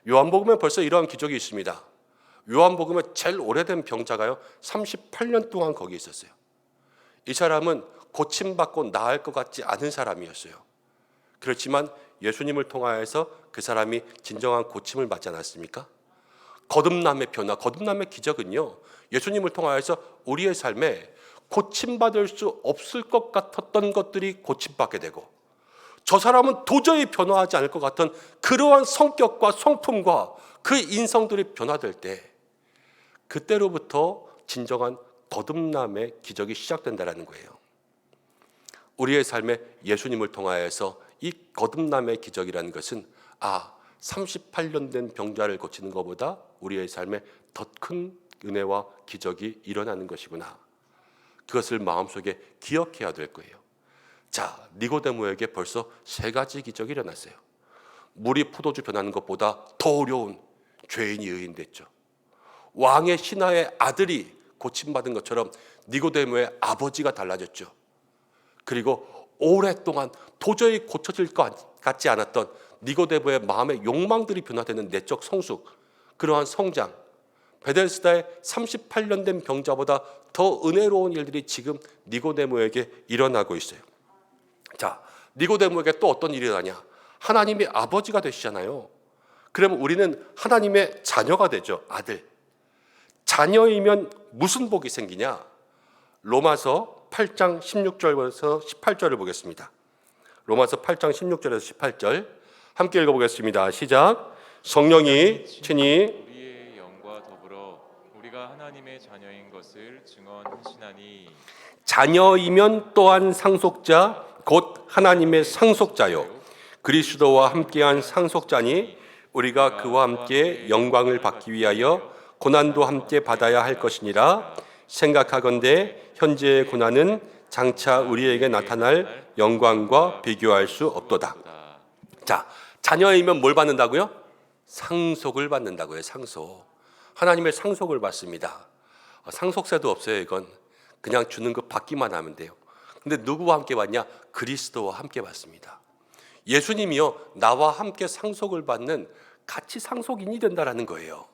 요한복음에 벌써 이러한 기적이 있습니다. 요한복음에 제일 오래된 병자가요 38년 동안 거기 있었어요. 이 사람은 고침받고 나을 것 같지 않은 사람이었어요. 그렇지만 예수님을 통하여서 그 사람이 진정한 고침을 받지 않았습니까? 거듭남의 변화, 거듭남의 기적은요, 예수님을 통하여서 우리의 삶에 고침받을 수 없을 것 같았던 것들이 고침받게 되고, 저 사람은 도저히 변화하지 않을 것 같은 그러한 성격과 성품과 그 인성들이 변화될 때, 그때로부터 진정한 거듭남의 기적이 시작된다는 거예요. 우리의 삶에 예수님을 통하여서 이 거듭남의 기적이라는 것은 38년 된 병자를 고치는 것보다 우리의 삶에 더 큰 은혜와 기적이 일어나는 것이구나. 그것을 마음속에 기억해야 될 거예요. 자, 니고데모에게 벌써 3가지 기적이 일어났어요. 물이 포도주 변하는 것보다 더 어려운 죄인이 의인 됐죠. 왕의 신하의 아들이 고침받은 것처럼 니고데모의 아버지가 달라졌죠. 그리고 오랫동안 도저히 고쳐질 것 같지 않았던 니고데모의 마음의 욕망들이 변화되는 내적 성숙, 그러한 성장, 베데스다의 38년 된 병자보다 더 은혜로운 일들이 지금 니고데모에게 일어나고 있어요. 자, 니고데모에게 또 어떤 일이 일어나냐? 하나님의 아버지가 되시잖아요. 그러면 우리는 하나님의 자녀가 되죠. 아들. 자녀이면 무슨 복이 생기냐? 로마서 8장 16절에서 18절을 보겠습니다. 로마서 8장 16절에서 18절 함께 읽어보겠습니다. 시작. 성령이 친히 우리의 영과 더불어 우리가 하나님의 자녀인 것을 증언하시나니, 자녀이면 또한 상속자 곧 하나님의 상속자요 그리스도와 함께한 상속자니 우리가 그와 함께 영광을 받기 위하여 고난도 함께 받아야 할 것이니라. 생각하건대 현재의 고난은 장차 우리에게 나타날 영광과 비교할 수 없도다. 자, 자녀이면 뭘 받는다고요? 상속을 받는다고요. 상속. 하나님의 상속을 받습니다. 상속세도 없어요. 이건 그냥 주는 거 받기만 하면 돼요. 근데 누구와 함께 받냐? 그리스도와 함께 받습니다. 예수님이요, 나와 함께 상속을 받는 같이 상속인이 된다라는 거예요.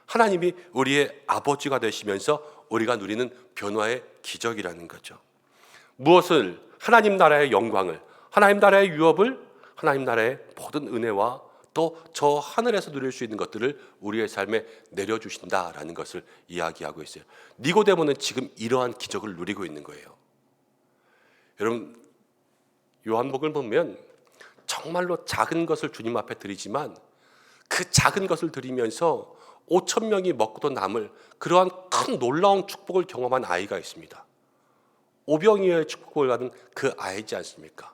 하나님이 우리의 아버지가 되시면서 우리가 누리는 변화의 기적이라는 거죠. 무엇을? 하나님 나라의 영광을, 하나님 나라의 유업을, 하나님 나라의 모든 은혜와 또 저 하늘에서 누릴 수 있는 것들을 우리의 삶에 내려주신다라는 것을 이야기하고 있어요. 니고데모는 지금 이러한 기적을 누리고 있는 거예요. 여러분, 요한복음을 보면 정말로 작은 것을 주님 앞에 드리지만 그 작은 것을 드리면서 5천 명이 먹고도 남을 그러한 큰 놀라운 축복을 경험한 아이가 있습니다. 오병이어의 축복을 받은 그 아이지 않습니까?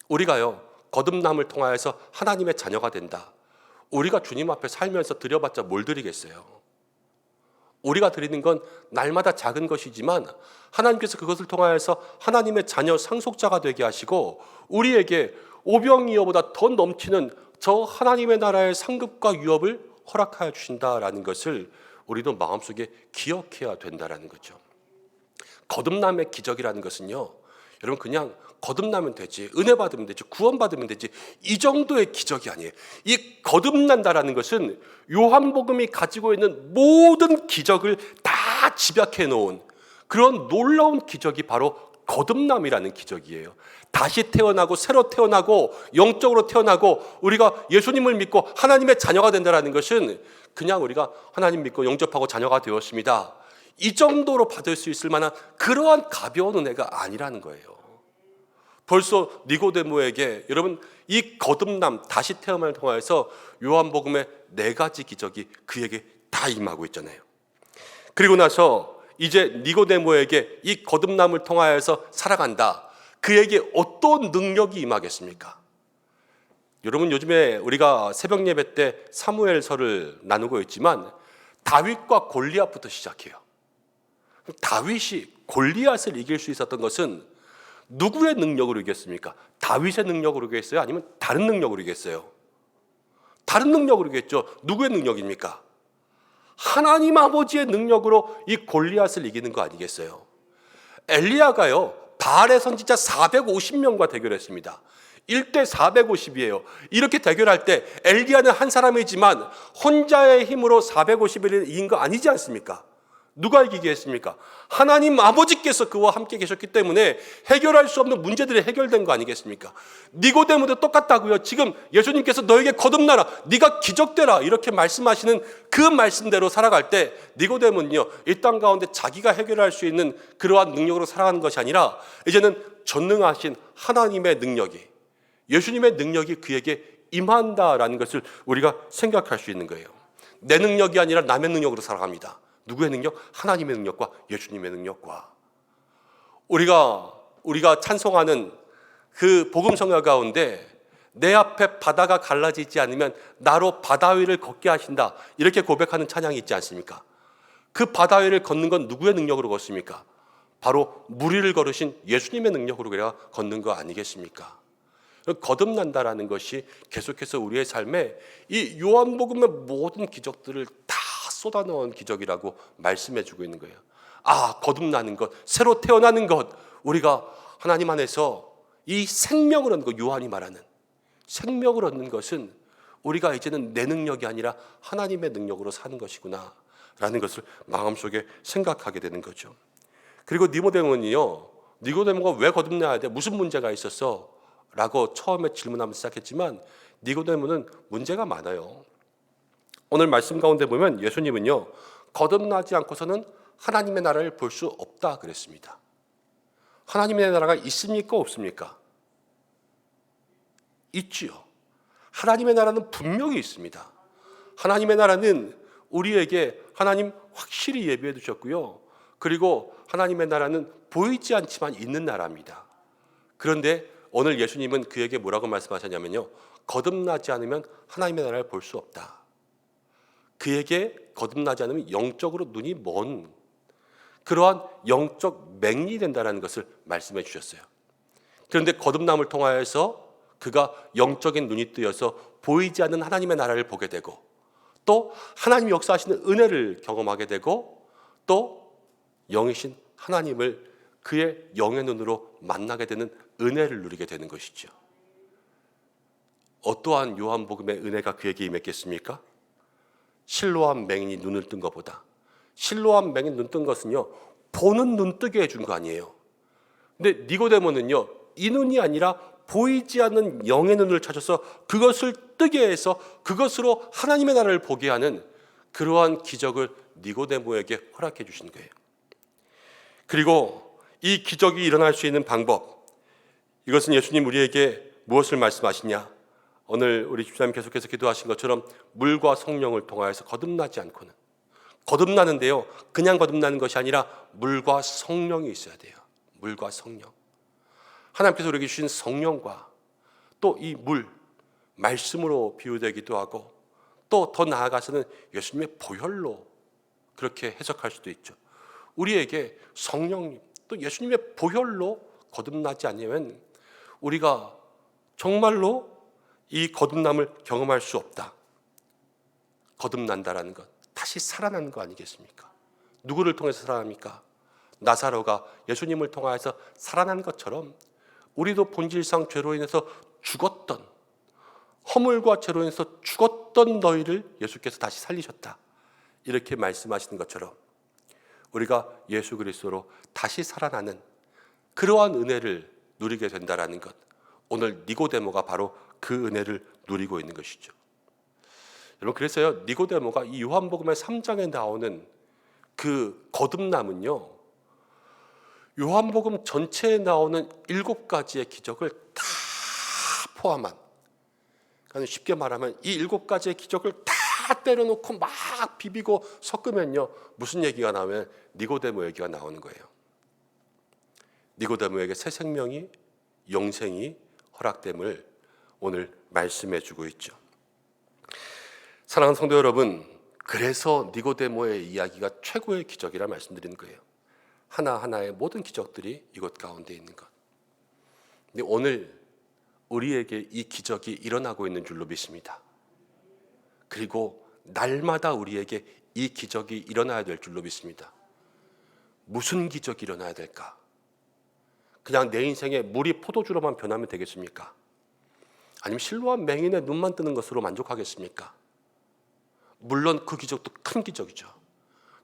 우리가요, 거듭남을 통하여서 하나님의 자녀가 된다. 우리가 주님 앞에 살면서 드려봤자 뭘 드리겠어요? 우리가 드리는 건 날마다 작은 것이지만 하나님께서 그것을 통하여서 하나님의 자녀 상속자가 되게 하시고 우리에게 오병이어보다 더 넘치는 저 하나님의 나라의 상급과 유업을 허락하여 주신다라는 것을 우리도 마음속에 기억해야 된다라는 거죠. 거듭남의 기적이라는 것은요, 여러분 그냥 거듭나면 되지, 은혜 받으면 되지, 구원 받으면 되지, 이 정도의 기적이 아니에요. 이 거듭난다라는 것은 요한복음이 가지고 있는 모든 기적을 다 집약해 놓은 그런 놀라운 기적이 바로 거듭남이라는 기적이에요. 다시 태어나고 새로 태어나고 영적으로 태어나고 우리가 예수님을 믿고 하나님의 자녀가 된다는 것은 그냥 우리가 하나님 믿고 영접하고 자녀가 되었습니다, 이 정도로 받을 수 있을 만한 그러한 가벼운 은혜가 아니라는 거예요. 벌써 니고데모에게 여러분 이 거듭남 다시 태어남을 통해서 요한복음의 4가지 기적이 그에게 다 임하고 있잖아요. 그리고 나서 이제 니고데모에게 이 거듭남을 통하여서 살아간다. 그에게 어떤 능력이 임하겠습니까? 여러분 요즘에 우리가 새벽 예배 때 사무엘서를 나누고 있지만 다윗과 골리앗부터 시작해요. 다윗이 골리앗을 이길 수 있었던 것은 누구의 능력으로 이겼습니까? 다윗의 능력으로 이겼어요? 아니면 다른 능력으로 이겼어요? 다른 능력으로 이겼죠. 누구의 능력입니까? 하나님 아버지의 능력으로 이 골리앗을 이기는 거 아니겠어요? 엘리야가요, 바알의 선지자 450명과 대결했습니다. 1대 450이에요. 이렇게 대결할 때 엘리야는 한 사람이지만 혼자의 힘으로 450을 이긴 거 아니지 않습니까? 누가 이기게 했습니까? 하나님 아버지께서 그와 함께 계셨기 때문에 해결할 수 없는 문제들이 해결된 거 아니겠습니까? 니고데모도 똑같다고요. 지금 예수님께서 너에게 거듭나라, 네가 기적되라 이렇게 말씀하시는 그 말씀대로 살아갈 때 니고데모는요, 이 땅 가운데 자기가 해결할 수 있는 그러한 능력으로 살아가는 것이 아니라 이제는 전능하신 하나님의 능력이, 예수님의 능력이 그에게 임한다라는 것을 우리가 생각할 수 있는 거예요. 내 능력이 아니라 남의 능력으로 살아갑니다. 누구의 능력? 하나님의 능력과 예수님의 능력과. 우리가 찬송하는 그 복음 성가 가운데 내 앞에 바다가 갈라지지 않으면 나로 바다 위를 걷게 하신다, 이렇게 고백하는 찬양이 있지 않습니까? 그 바다 위를 걷는 건 누구의 능력으로 걷습니까? 바로 물 위를 걸으신 예수님의 능력으로 그래야 걷는 거 아니겠습니까? 거듭난다라는 것이 계속해서 우리의 삶에 이 요한복음의 모든 기적들을 다 쏟아넣은 기적이라고 말씀해주고 있는 거예요. 아, 거듭나는 것, 새로 태어나는 것, 우리가 하나님 안에서 이 생명을 얻는 것, 요한이 말하는 생명을 얻는 것은 우리가 이제는 내 능력이 아니라 하나님의 능력으로 사는 것이구나 라는 것을 마음속에 생각하게 되는 거죠. 그리고 니고데모는요, 니고데모가 왜 거듭나야 돼? 무슨 문제가 있었어? 라고 처음에 질문하면서 시작했지만 니고데모는 문제가 많아요. 오늘 말씀 가운데 보면 예수님은요, 거듭나지 않고서는 하나님의 나라를 볼 수 없다 그랬습니다. 하나님의 나라가 있습니까? 없습니까? 있지요. 하나님의 나라는 분명히 있습니다. 하나님의 나라는 우리에게 하나님 확실히 예비해 두셨고요. 그리고 하나님의 나라는 보이지 않지만 있는 나라입니다. 그런데 오늘 예수님은 그에게 뭐라고 말씀하셨냐면요, 거듭나지 않으면 하나님의 나라를 볼 수 없다. 그에게 거듭나지 않으면 영적으로 눈이 먼 그러한 영적 맹인이 된다는 것을 말씀해 주셨어요. 그런데 거듭남을 통하여서 그가 영적인 눈이 뜨여서 보이지 않는 하나님의 나라를 보게 되고, 또 하나님이 역사하시는 은혜를 경험하게 되고, 또 영이신 하나님을 그의 영의 눈으로 만나게 되는 은혜를 누리게 되는 것이죠. 어떠한 요한복음의 은혜가 그에게 임했겠습니까? 실로암 맹인이 눈을 뜬 것보다, 실로암 맹인 눈 뜬 것은요, 보는 눈 뜨게 해준 거 아니에요. 근데 니고데모는요, 이 눈이 아니라 보이지 않는 영의 눈을 찾아서 그것을 뜨게 해서 그것으로 하나님의 나라를 보게 하는 그러한 기적을 니고데모에게 허락해 주신 거예요. 그리고 이 기적이 일어날 수 있는 방법, 이것은 예수님 우리에게 무엇을 말씀하시냐? 오늘 우리 집사님 계속해서 기도하신 것처럼 물과 성령을 통하여서 거듭나지 않고는, 거듭나는데요, 그냥 거듭나는 것이 아니라 물과 성령이 있어야 돼요. 물과 성령. 하나님께서 우리에게 주신 성령과 또 이 물, 말씀으로 비유되기도 하고, 또 더 나아가서는 예수님의 보혈로 그렇게 해석할 수도 있죠. 우리에게 성령님, 또 예수님의 보혈로 거듭나지 않으면 우리가 정말로 이 거듭남을 경험할 수 없다. 거듭난다라는 것, 다시 살아나는 거 아니겠습니까? 누구를 통해서 살아납니까? 나사로가 예수님을 통하여서 살아난 것처럼 우리도 본질상 죄로 인해서 죽었던, 허물과 죄로 인해서 죽었던 너희를 예수께서 다시 살리셨다, 이렇게 말씀하시는 것처럼 우리가 예수 그리스도로 다시 살아나는 그러한 은혜를 누리게 된다라는 것, 오늘 니고데모가 바로 그 은혜를 누리고 있는 것이죠. 여러분, 그래서요, 니고데모가 이 요한복음의 3장에 나오는 그 거듭남은요, 요한복음 전체에 나오는 7가지의 기적을 다 포함한, 그러니까 쉽게 말하면 이 7가지의 기적을 다 때려놓고 막 비비고 섞으면요, 무슨 얘기가 나오면 니고데모 얘기가 나오는 거예요. 니고데모에게 새 생명이, 영생이 허락됨을 오늘 말씀해 주고 있죠. 사랑하는 성도 여러분, 그래서 니고데모의 이야기가 최고의 기적이라 말씀드리는 거예요. 하나하나의 모든 기적들이 이곳 가운데 있는 것. 근데 오늘 우리에게 이 기적이 일어나고 있는 줄로 믿습니다. 그리고 날마다 우리에게 이 기적이 일어나야 될 줄로 믿습니다. 무슨 기적이 일어나야 될까? 그냥 내 인생에 물이 포도주로만 변하면 되겠습니까? 아니면 실로암 맹인의 눈만 뜨는 것으로 만족하겠습니까? 물론 그 기적도 큰 기적이죠.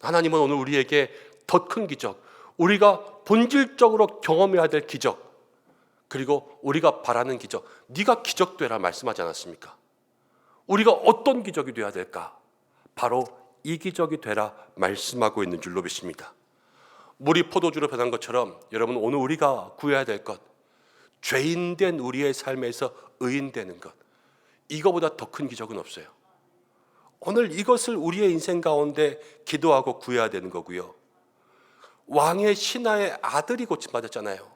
하나님은 오늘 우리에게 더 큰 기적, 우리가 본질적으로 경험해야 될 기적, 그리고 우리가 바라는 기적, 네가 기적 되라 말씀하지 않았습니까? 우리가 어떤 기적이 되어야 될까? 바로 이 기적이 되라 말씀하고 있는 줄로 믿습니다. 물이 포도주로 변한 것처럼 여러분, 오늘 우리가 구해야 될 것, 죄인된 우리의 삶에서 의인되는 것, 이거보다 더 큰 기적은 없어요. 오늘 이것을 우리의 인생 가운데 기도하고 구해야 되는 거고요. 왕의 신하의 아들이 고침받았잖아요.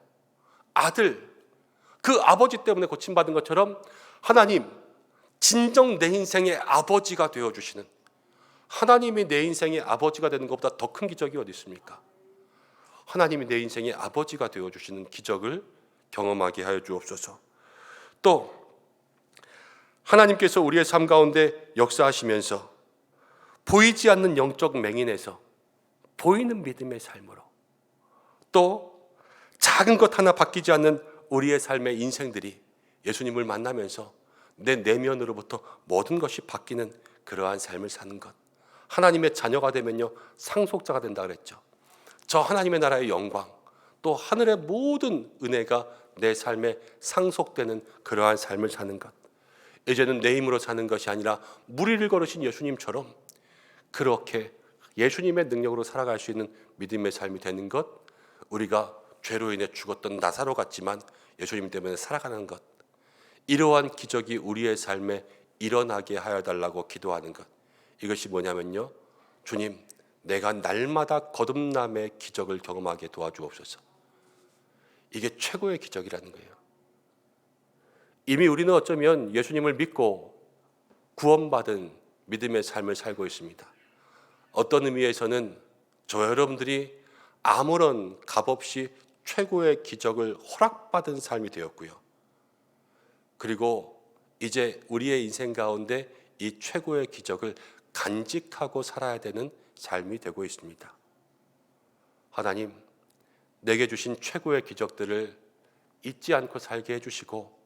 아들, 그 아버지 때문에 고침받은 것처럼 하나님, 진정 내 인생의 아버지가 되어주시는, 하나님이 내 인생의 아버지가 되는 것보다 더 큰 기적이 어디 있습니까? 하나님이 내 인생의 아버지가 되어주시는 기적을 경험하게 하여 주옵소서. 또 하나님께서 우리의 삶 가운데 역사하시면서 보이지 않는 영적 맹인에서 보이는 믿음의 삶으로, 또 작은 것 하나 바뀌지 않는 우리의 삶의 인생들이 예수님을 만나면서 내 내면으로부터 모든 것이 바뀌는 그러한 삶을 사는 것, 하나님의 자녀가 되면요 상속자가 된다 그랬죠. 저 하나님의 나라의 영광, 또 하늘의 모든 은혜가 내 삶에 상속되는 그러한 삶을 사는 것, 이제는 내 힘으로 사는 것이 아니라 무리를 걸으신 예수님처럼 그렇게 예수님의 능력으로 살아갈 수 있는 믿음의 삶이 되는 것, 우리가 죄로 인해 죽었던 나사로 같지만 예수님 때문에 살아가는 것, 이러한 기적이 우리의 삶에 일어나게 하여 달라고 기도하는 것, 이것이 뭐냐면요, 주님, 내가 날마다 거듭남의 기적을 경험하게 도와주옵소서. 이게 최고의 기적이라는 거예요. 이미 우리는 어쩌면 예수님을 믿고 구원받은 믿음의 삶을 살고 있습니다. 어떤 의미에서는 저 여러분들이 아무런 값없이 최고의 기적을 허락받은 삶이 되었고요. 그리고 이제 우리의 인생 가운데 이 최고의 기적을 간직하고 살아야 되는 삶이 되고 있습니다. 하나님, 내게 주신 최고의 기적들을 잊지 않고 살게 해주시고,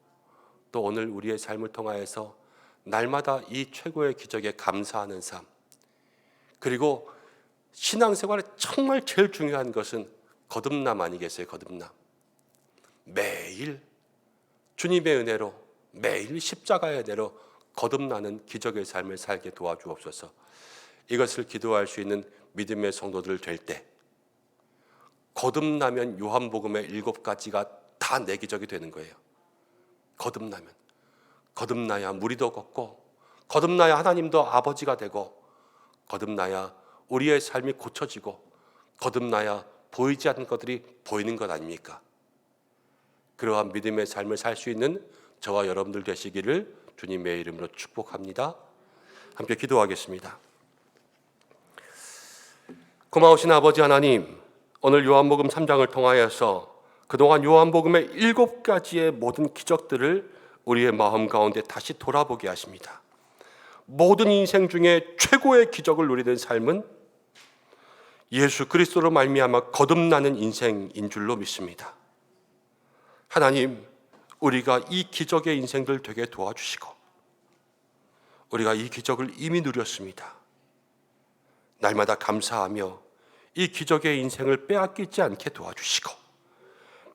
또 오늘 우리의 삶을 통하여서 날마다 이 최고의 기적에 감사하는 삶, 그리고 신앙생활에 정말 제일 중요한 것은 거듭남 아니겠어요? 거듭남. 매일 주님의 은혜로, 매일 십자가의 은혜로 거듭나는 기적의 삶을 살게 도와주옵소서. 이것을 기도할 수 있는 믿음의 성도들 될 때, 거듭나면 요한복음의 7가지가 다 내 기적이 되는 거예요. 거듭나면, 거듭나야 무리도 걷고, 거듭나야 하나님도 아버지가 되고, 거듭나야 우리의 삶이 고쳐지고, 거듭나야 보이지 않는 것들이 보이는 것 아닙니까? 그러한 믿음의 삶을 살 수 있는 저와 여러분들 되시기를 주님의 이름으로 축복합니다. 함께 기도하겠습니다. 고마우신 아버지 하나님, 오늘 요한복음 3장을 통하여서 그동안 요한복음의 7가지의 모든 기적들을 우리의 마음 가운데 다시 돌아보게 하십니다. 모든 인생 중에 최고의 기적을 누리는 삶은 예수 그리스도로 말미암아 거듭나는 인생인 줄로 믿습니다. 하나님, 우리가 이 기적의 인생들 되게 도와주시고, 우리가 이 기적을 이미 누렸습니다. 날마다 감사하며 이 기적의 인생을 빼앗기지 않게 도와주시고,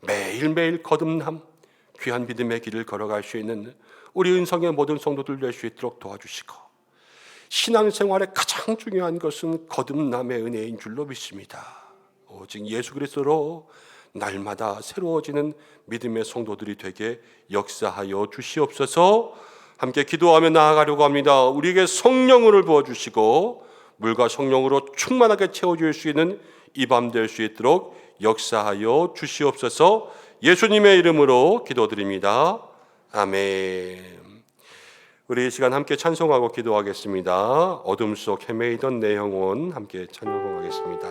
매일매일 거듭남, 귀한 믿음의 길을 걸어갈 수 있는 우리 은성의 모든 성도들 될 수 있도록 도와주시고, 신앙생활의 가장 중요한 것은 거듭남의 은혜인 줄로 믿습니다. 오직 예수 그리스도로 날마다 새로워지는 믿음의 성도들이 되게 역사하여 주시옵소서. 함께 기도하며 나아가려고 합니다. 우리에게 성령을 부어주시고 물과 성령으로 충만하게 채워줄 수 있는 이 밤 될 수 있도록 역사하여 주시옵소서. 예수님의 이름으로 기도드립니다. 아멘. 우리 이 시간 함께 찬송하고 기도하겠습니다. 어둠 속 헤매이던 내 영혼, 함께 찬송하겠습니다.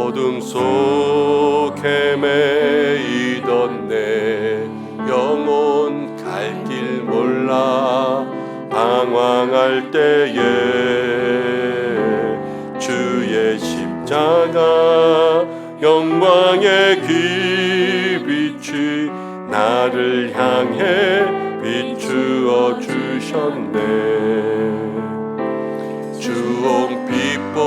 어둠 속 헤매이던 내 영혼 갈 길 몰라 방황할 때에 주의 십자가 영광의 빛이 나를 향해 비추어 주셨네. 주홍빛보다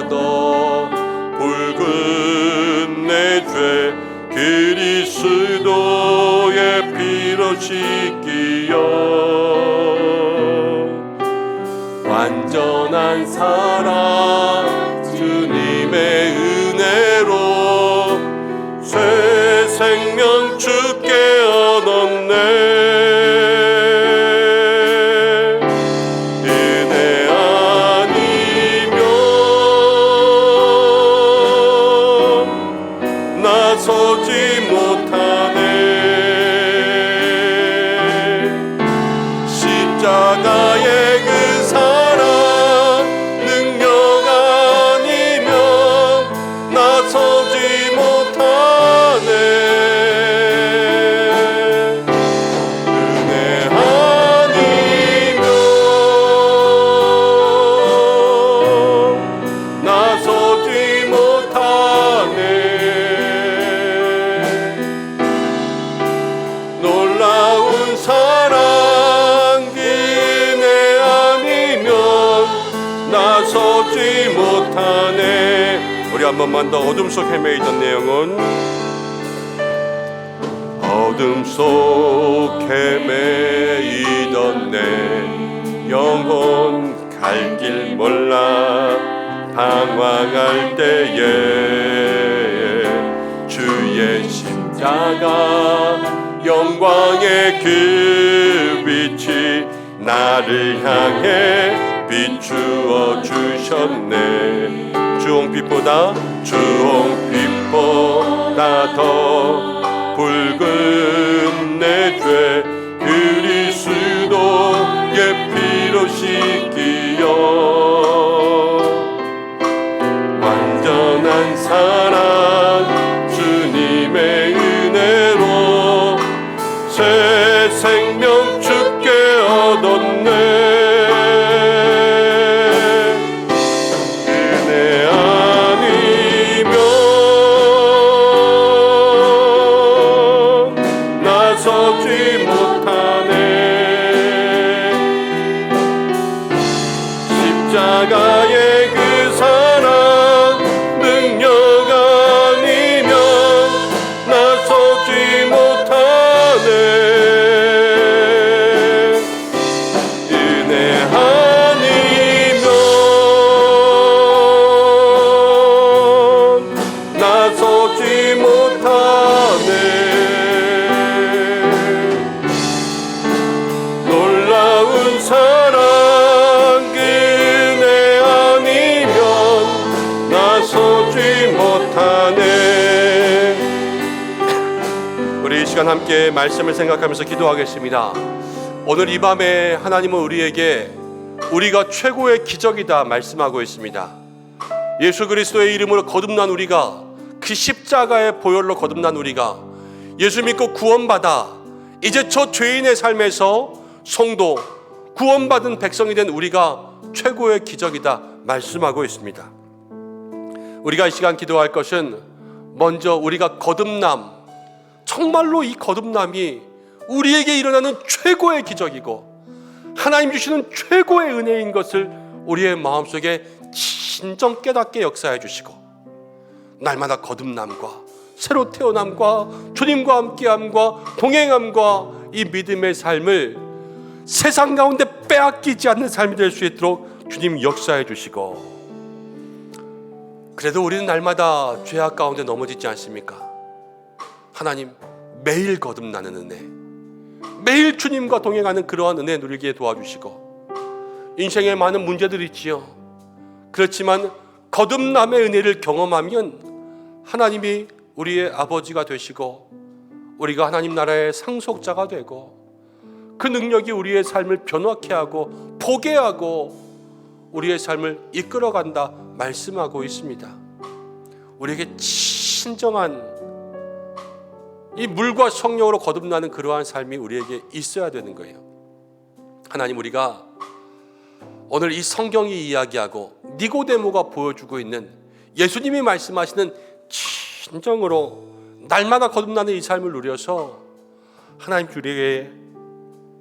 더 붉은 내 죄 그리스도의 피로 씻기어 완전한 사랑 주님의 은혜로 새 생명 주께 얻었네. 은혜 아니면 나서지 못하네. 십자가의 그 사랑 능력 아니면 나서지 못하네. 은혜 아니면 나서지 못하네. 놀라운 사랑 은혜 아니면 나서지 못하네. 우리 한 번만 더. 어둠 속 헤매이던 내 영혼, 어둠 속 헤매이던 내 영혼 갈 길 몰라 방황할 때에 주의 십자가 영광의 그 빛이 나를 향해 비추어 주셨네. 주홍빛보다 더 붉은 내 죄 그리스도의 피로 씻기어 완전한 사랑 주님의 은혜로 새 생명 주께 얻었네. 은혜 아니면 나서지 못하네. 십자가의 그 사랑 능력 아니면 나서지 못하네. 은혜 아니면 나서지 못하네. 놀라운 사랑 은혜 아니면 나서지 못하네. 우리 이 시간 함께 말씀을 생각하면서 기도하겠습니다. 오늘 이 밤에 하나님은 우리에게 우리가 최고의 기적이다 말씀하고 있습니다. 예수 그리스도의 이름으로 거듭난 우리가, 그 십자가의 보혈로 거듭난 우리가 예수 믿고 구원받아 이제 저 죄인의 삶에서 성도, 구원받은 백성이 된 우리가 최고의 기적이다 말씀하고 있습니다. 우리가 이 시간 기도할 것은 먼저 우리가 거듭남, 정말로 이 거듭남이 우리에게 일어나는 최고의 기적이고 하나님 주시는 최고의 은혜인 것을 우리의 마음속에 진정 깨닫게 역사해 주시고 날마다 거듭남과 새로 태어남과 주님과 함께함과 동행함과 이 믿음의 삶을 세상 가운데 빼앗기지 않는 삶이 될 수 있도록 주님 역사해 주시고, 그래도 우리는 날마다 죄악 가운데 넘어지지 않습니까? 하나님, 매일 거듭나는 은혜, 매일 주님과 동행하는 그러한 은혜 누리게 도와주시고, 인생에 많은 문제들이 있지요. 그렇지만 거듭남의 은혜를 경험하면 하나님이 우리의 아버지가 되시고 우리가 하나님 나라의 상속자가 되고 그 능력이 우리의 삶을 변화케 하고 보게 하고 우리의 삶을 이끌어간다 말씀하고 있습니다. 우리에게 진정한 이 물과 성령으로 거듭나는 그러한 삶이 우리에게 있어야 되는 거예요. 하나님, 우리가 오늘 이 성경이 이야기하고 니고데모가 보여주고 있는 예수님이 말씀하시는 진정으로 날마다 거듭나는 이 삶을 누려서 하나님 우리에게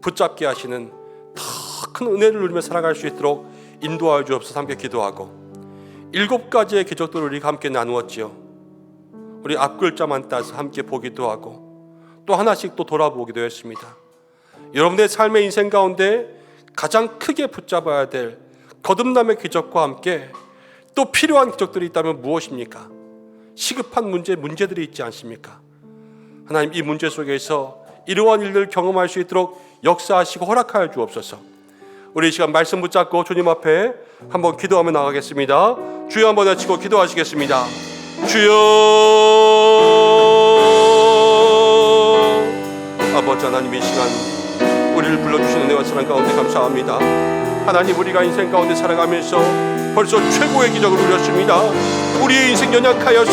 붙잡게 하시는 더 큰 은혜를 누리며 살아갈 수 있도록 인도하여 주옵소서. 함께 기도하고 7가지의 기적들을 우리가 함께 나누었지요. 우리 앞글자만 따서 함께 보기도 하고 또 하나씩 또 돌아보기도 했습니다. 여러분의 삶의 인생 가운데 가장 크게 붙잡아야 될 거듭남의 기적과 함께 또 필요한 기적들이 있다면 무엇입니까? 시급한 문제들이 있지 않습니까? 하나님, 이 문제 속에서 이러한 일들을 경험할 수 있도록 역사하시고 허락하여 주옵소서. 우리 이 시간 말씀 붙잡고 주님 앞에 한번 기도하며 나가겠습니다. 주여 한번 외치고 기도하시겠습니다. 주여, 아버지 하나님, 이 시간 우리를 불러주시는 은혜와 사랑 가운데 감사합니다. 하나님, 우리가 인생 가운데 살아가면서 벌써 최고의 기적을 누렸습니다. 우리의 인생 연약하여서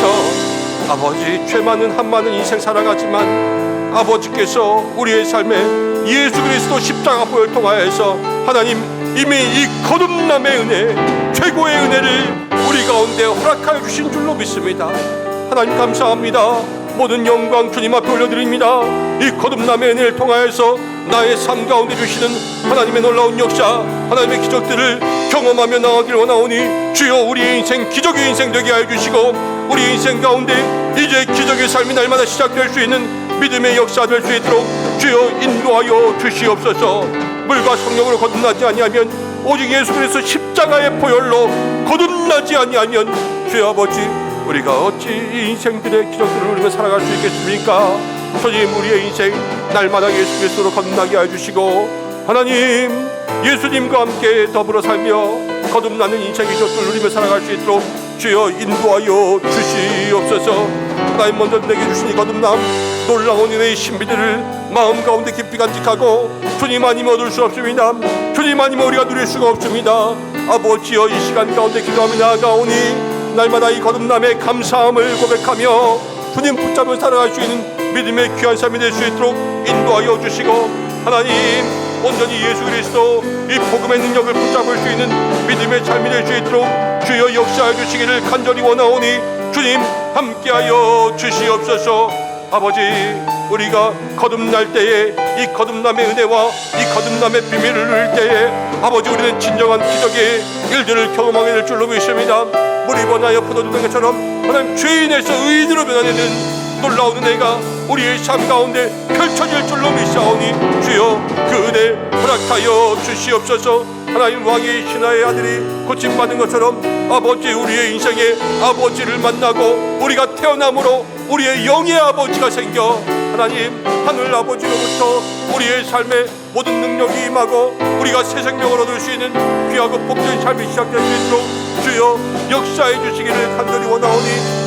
아버지 죄 많은 한 많은 인생 살아가지만 아버지께서 우리의 삶에 예수 그리스도 십자가보혈 통하여서 하나님 이미 이 거듭남의 은혜, 최고의 은혜를 우리 가운데 허락하여 주신 줄로 믿습니다. 하나님 감사합니다. 모든 영광 주님 앞에 올려드립니다. 이 거듭남의 은혜를 통하여서 나의 삶 가운데 주시는 하나님의 놀라운 역사, 하나님의 기적들을 경험하며 나가길 원하오니 주여, 우리의 인생 기적의 인생 되게 하여 주시고 우리의 인생 가운데 이제 기적의 삶이 날마다 시작될 수 있는 믿음의 역사 될 수 있도록 주여 인도하여 주시옵소서. 물과 성령으로 거듭나지 아니하면, 오직 예수 그리스도 십자가의 보혈로 거듭나지 아니하면 주여 아버지, 우리가 어찌 이 인생들의 기적들을 누리며 살아갈 수 있겠습니까? 주님, 우리의 인생 날마다 예수 그리스도로 거듭나게 하여주시고 하나님, 예수님과 함께 더불어 살며 거듭나는 인생의 기적들을 누리며 살아갈 수 있도록 주여 인도하여 주시옵소서. 하나님, 먼저 내게 주신 이 거듭남, 놀라운 은혜의 신비들을 마음 가운데 깊이 간직하고 주님 아니면 얻을 수 없습니다. 주님 아니면 우리가 누릴 수가 없습니다. 아버지여, 이 시간 가운데 기도하며 나아가오니 날마다 이 거듭남의 감사함을 고백하며 주님 붙잡아 살아갈 수 있는 믿음의 귀한 삶이 될 수 있도록 인도하여 주시고 하나님, 온전히 예수 그리스도 이 복음의 능력을 붙잡을 수 있는 믿음의 삶이 될 수 있도록 주여 역사해 주시기를 간절히 원하오니 주님 함께하여 주시옵소서. 아버지, 우리가 거듭날 때에 이 거듭남의 은혜와 이 거듭남의 비밀을 누릴 때에 아버지, 우리는 진정한 기적의 일들을 경험하게 될 줄로 믿습니다. 물이 번하여 포도주 된 것처럼 하나님, 죄인에서 의인으로 변화되는 놀라운 은혜가 우리의 삶 가운데 펼쳐질 줄로 믿사오니 주여 그 은혜 허락하여 주시옵소서. 하나님, 왕의 신하의 아들이 고침받은 것처럼 아버지, 우리의 인생에 아버지를 만나고 우리가 태어남으로 우리의 영의 아버지가 생겨 하나님 하늘 아버지로부터 우리의 삶에 모든 능력이 임하고 우리가 새 생명을 얻을 수 있는 귀하고 복된 삶이 시작될 수 있도록 주여 역사해 주시기를 간절히 원하오니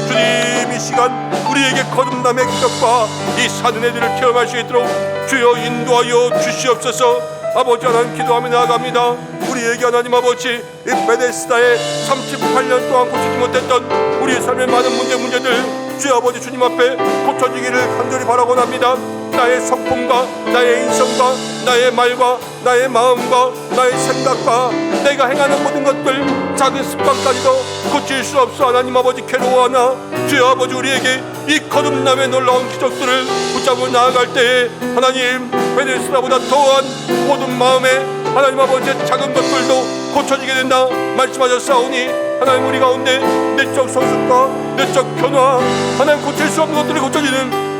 주님, 이 시간 우리에게 거듭남의 기적과 이 산은혜들을 체험할 수 있도록 주여 인도하여 주시옵소서. 아버지, 하나님 기도하며 나아갑니다. 우리에게 하나님 아버지, 이 베데스다에 38년 동안 고치지 못했던 우리의 삶의 많은 문제들 주여 아버지, 주님 앞에 고쳐지기를 간절히 바라고 합니다. 나의 성품과 나의 인성과 나의 말과 나의 마음과 나의 생각과 내가 행하는 모든 것들, 작은 습관까지도 고칠 수 없어 하나님 아버지 괴로워하나 주여 아버지, 우리에게 이 거듭남의 놀라운 기적들을 붙잡고 나아갈 때에 하나님 베데스다보다 더한 모든 마음에 하나님 아버지의 작은 것들도 고쳐지게 된다 말씀하셨사오니 하나님, 우리 가운데 내적 성숙과 내적 변화, 하나님 고칠 수 없는 것들이 고쳐지는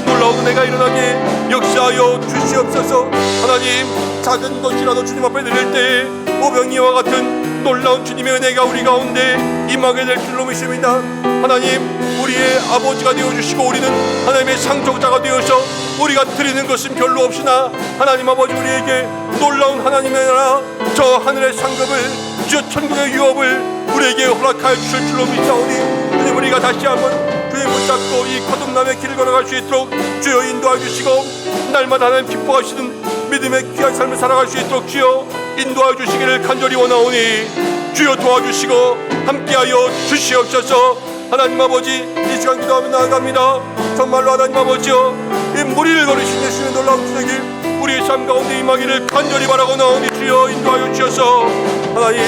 놀라운 은혜가 일어나게 역사하여 주시옵소서. 하나님, 작은 것이라도 주님 앞에 드릴 때에 오병이와 같은 놀라운 주님의 은혜가 우리 가운데 임하게 될 줄로 믿습니다. 하나님, 우리의 아버지가 되어주시고 우리는 하나님의 상속자가 되어서 우리가 드리는 것은 별로 없으나 하나님 아버지, 우리에게 놀라운 하나님의 나라, 저 하늘의 상급을, 저 천국의 유업을 우리에게 허락하여 주실 줄로 믿사오니 주님, 우리가 다시 한번 주님 붙잡고 이 거듭남의 길을 걸어갈 수 있도록 주여 인도하여 주시고 날마다 하나님 기뻐하시는 믿음의 귀한 삶을 살아갈 수 있도록 주여 인도하여 주시기를 간절히 원하오니 주여 도와주시고 함께하여 주시옵소서. 하나님 아버지, 이 시간 기도하며 나아갑니다. 정말로 하나님 아버지여, 이 무리를 걸으신 예수님의 놀라운 기적이 우리의 삶 가운데 임하기를 간절히 바라고 나오니 주여 인도하여 주셔서 하나님,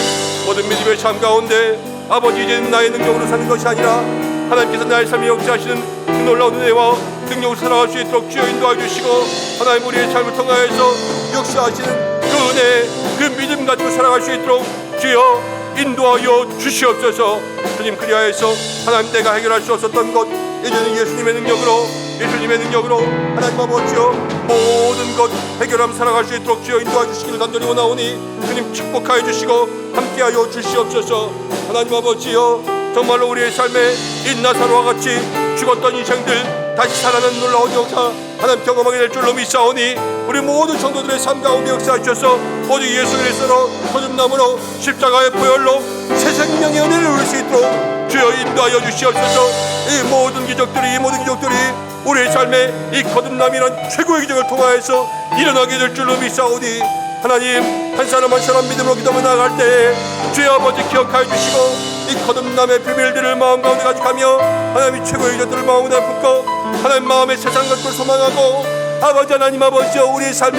모든 믿음의 삶 가운데 아버지, 이제는 나의 능력으로 사는 것이 아니라 하나님께서 나의 삶에 역사하시는 그 놀라운 은혜와 능력을 살아갈 수 있도록 주여 인도하여 주시고, 하나님 우리의 삶을 통하여서 역사하시는 그 은혜, 그 믿음 가지고 살아갈 수 있도록 주여 인도하여 주시옵소서. 주님, 그리하여서 하나님 내가 해결할 수 없었던 것 이제는 예수님의 능력으로 하나님 아버지여 모든 것 해결하며 살아갈 수 있도록 주여 인도하여 주시기를 간절히 원하오니 주님 축복하여 주시고 함께하여 주시옵소서. 하나님 아버지여, 정말로 우리의 삶에 이 나사로와 같이 죽었던 인생들 다시 살아나는 놀라운 역사 하나님 경험하게 될 줄로 믿사오니 우리 모든 성도들의 삶 가운데 역사하셔서 오직 예수 그리스도로 거듭남으로 십자가의 보혈로 새 생명의 은혜를 누릴 수 있도록 주여 인도하여 주시옵소서. 이 모든 기적들이 우리의 삶에 이 거듭남이란 최고의 기적을 통하여서 일어나게 될 줄로 믿사오니 하나님, 한 사람 한 사람 믿음으로 기도하며 나아갈 때 주여 아버지 기억하여 주시고 이 거듭남의 비밀들을 마음 가운데 가져가며 하나님이 최고의 기적들을 마음에 품고 하나님 마음의 세상 것들을 소망하고 아버지 하나님 아버지여, 우리의 삶에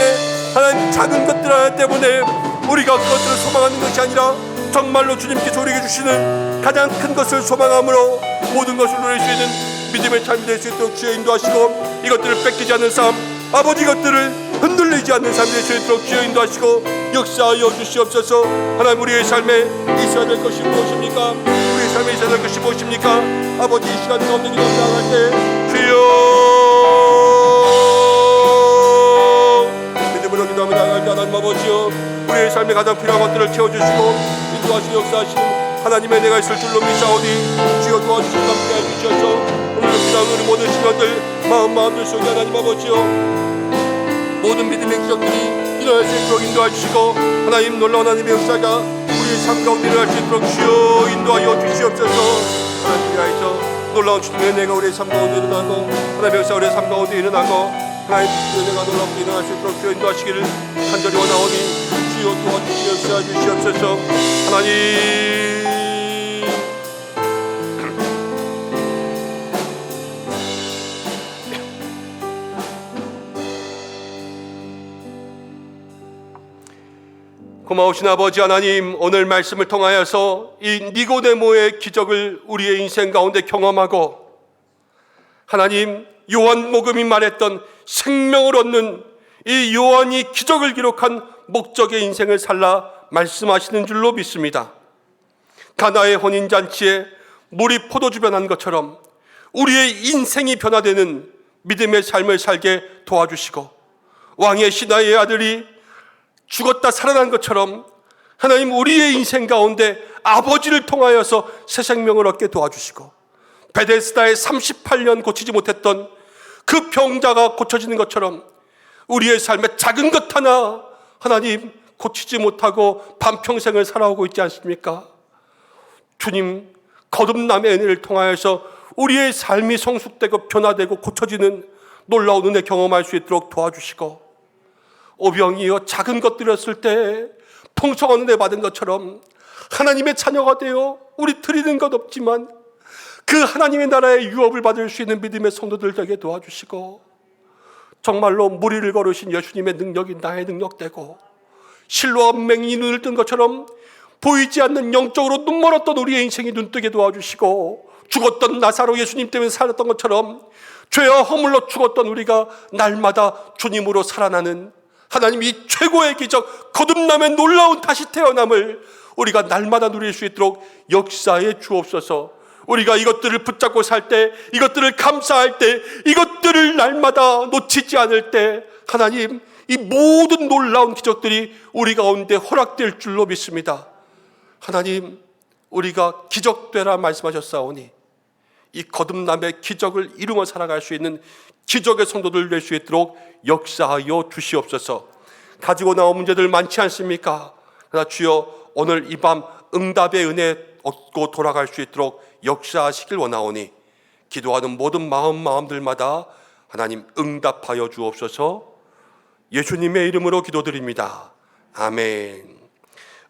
하나님 작은 것들 하나 때문에 우리가 그것들을 소망하는 것이 아니라 정말로 주님께서 우리에게 주시는 가장 큰 것을 소망함으로 모든 것을 누릴 수 있는 믿음의 삶이 될 수 있도록 주여 인도하시고, 이것들을 뺏기지 않는 삶, 아버지 이것들을 흔들리지 않는 삶이 될 수 있도록 주여 인도하시고 역사하여 주시옵소서. 하나님, 우리의 삶에 있어야 될 것이 무엇입니까? 우리의 삶에 있어야 될 것이 무엇입니까? 아버지, 이 시간 가운데 기도 나아갈 때 주여 믿음으로 기도하며 나아갈 때 하나님 아버지여, 우리의 삶에 가장 필요한 것들을 채워주시고 인도하시고 역사하시는 하나님의 은혜가 있을 줄로 믿사오니 주여 도와주시고 함께해 주셔서 오늘 기도하는 우리 모든 시간들 마음들 속에 하나님 아버지여 모든 믿음의 기적들이 일어날 수 있도록 인도해 주시고 하나님 놀라운 하나님의 역사가 우리의 삶 가운데 일어날 수 있도록 주여 인도하여 주시옵소서. 하나님 위하여서 놀라운 주님의 은혜가 우리의 삶 가운데 일어나고 하나님의 역사 우리의 삶 가운데 일어나고 하나님 은혜가 놀랍게 일어날 수 있도록 주여 인도하시기를 간절히 원하오니 주여 도와주시어 역사해 주시옵소서. 하나님, 고마우신 아버지 하나님, 오늘 말씀을 통하여서 이 니고데모의 기적을 우리의 인생 가운데 경험하고 하나님, 요한복음이 말했던 생명을 얻는 이 요한이 기적을 기록한 목적의 인생을 살라 말씀하시는 줄로 믿습니다. 가나의 혼인잔치에 물이 포도주 변한 것처럼 우리의 인생이 변화되는 믿음의 삶을 살게 도와주시고, 왕의 신하의 아들이 죽었다 살아난 것처럼 하나님, 우리의 인생 가운데 아버지를 통하여서 새 생명을 얻게 도와주시고, 베데스다에 38년 고치지 못했던 그 병자가 고쳐지는 것처럼 우리의 삶에 작은 것 하나 하나님 고치지 못하고 반평생을 살아오고 있지 않습니까? 주님, 거듭남의 은혜를 통하여서 우리의 삶이 성숙되고 변화되고 고쳐지는 놀라운 은혜 경험할 수 있도록 도와주시고, 오병이어 작은 것들이었을 때 풍성한 은혜 받은 것처럼 하나님의 자녀가 되어 우리 드리는 것 없지만 그 하나님의 나라의 유업을 받을 수 있는 믿음의 성도들 되게 도와주시고, 정말로 무리를 걸으신 예수님의 능력이 나의 능력 되고 실로암 맹인이 눈을 뜬 것처럼 보이지 않는 영적으로 눈멀었던 우리의 인생이 눈뜨게 도와주시고, 죽었던 나사로 예수님 때문에 살았던 것처럼 죄와 허물로 죽었던 우리가 날마다 주님으로 살아나는 하나님, 이 최고의 기적 거듭남의 놀라운 다시 태어남을 우리가 날마다 누릴 수 있도록 역사해 주옵소서. 우리가 이것들을 붙잡고 살 때, 이것들을 감사할 때, 이것들을 날마다 놓치지 않을 때 하나님, 이 모든 놀라운 기적들이 우리 가운데 허락될 줄로 믿습니다. 하나님, 우리가 기적되라 말씀하셨사오니 이 거듭남의 기적을 이루며 살아갈 수 있는 기적의 성도들 될 수 있도록 역사하여 주시옵소서. 가지고 나온 문제들 많지 않습니까? 그러나 주여, 오늘 이 밤 응답의 은혜 얻고 돌아갈 수 있도록 역사하시길 원하오니 기도하는 모든 마음들마다 하나님 응답하여 주옵소서. 예수님의 이름으로 기도드립니다. 아멘.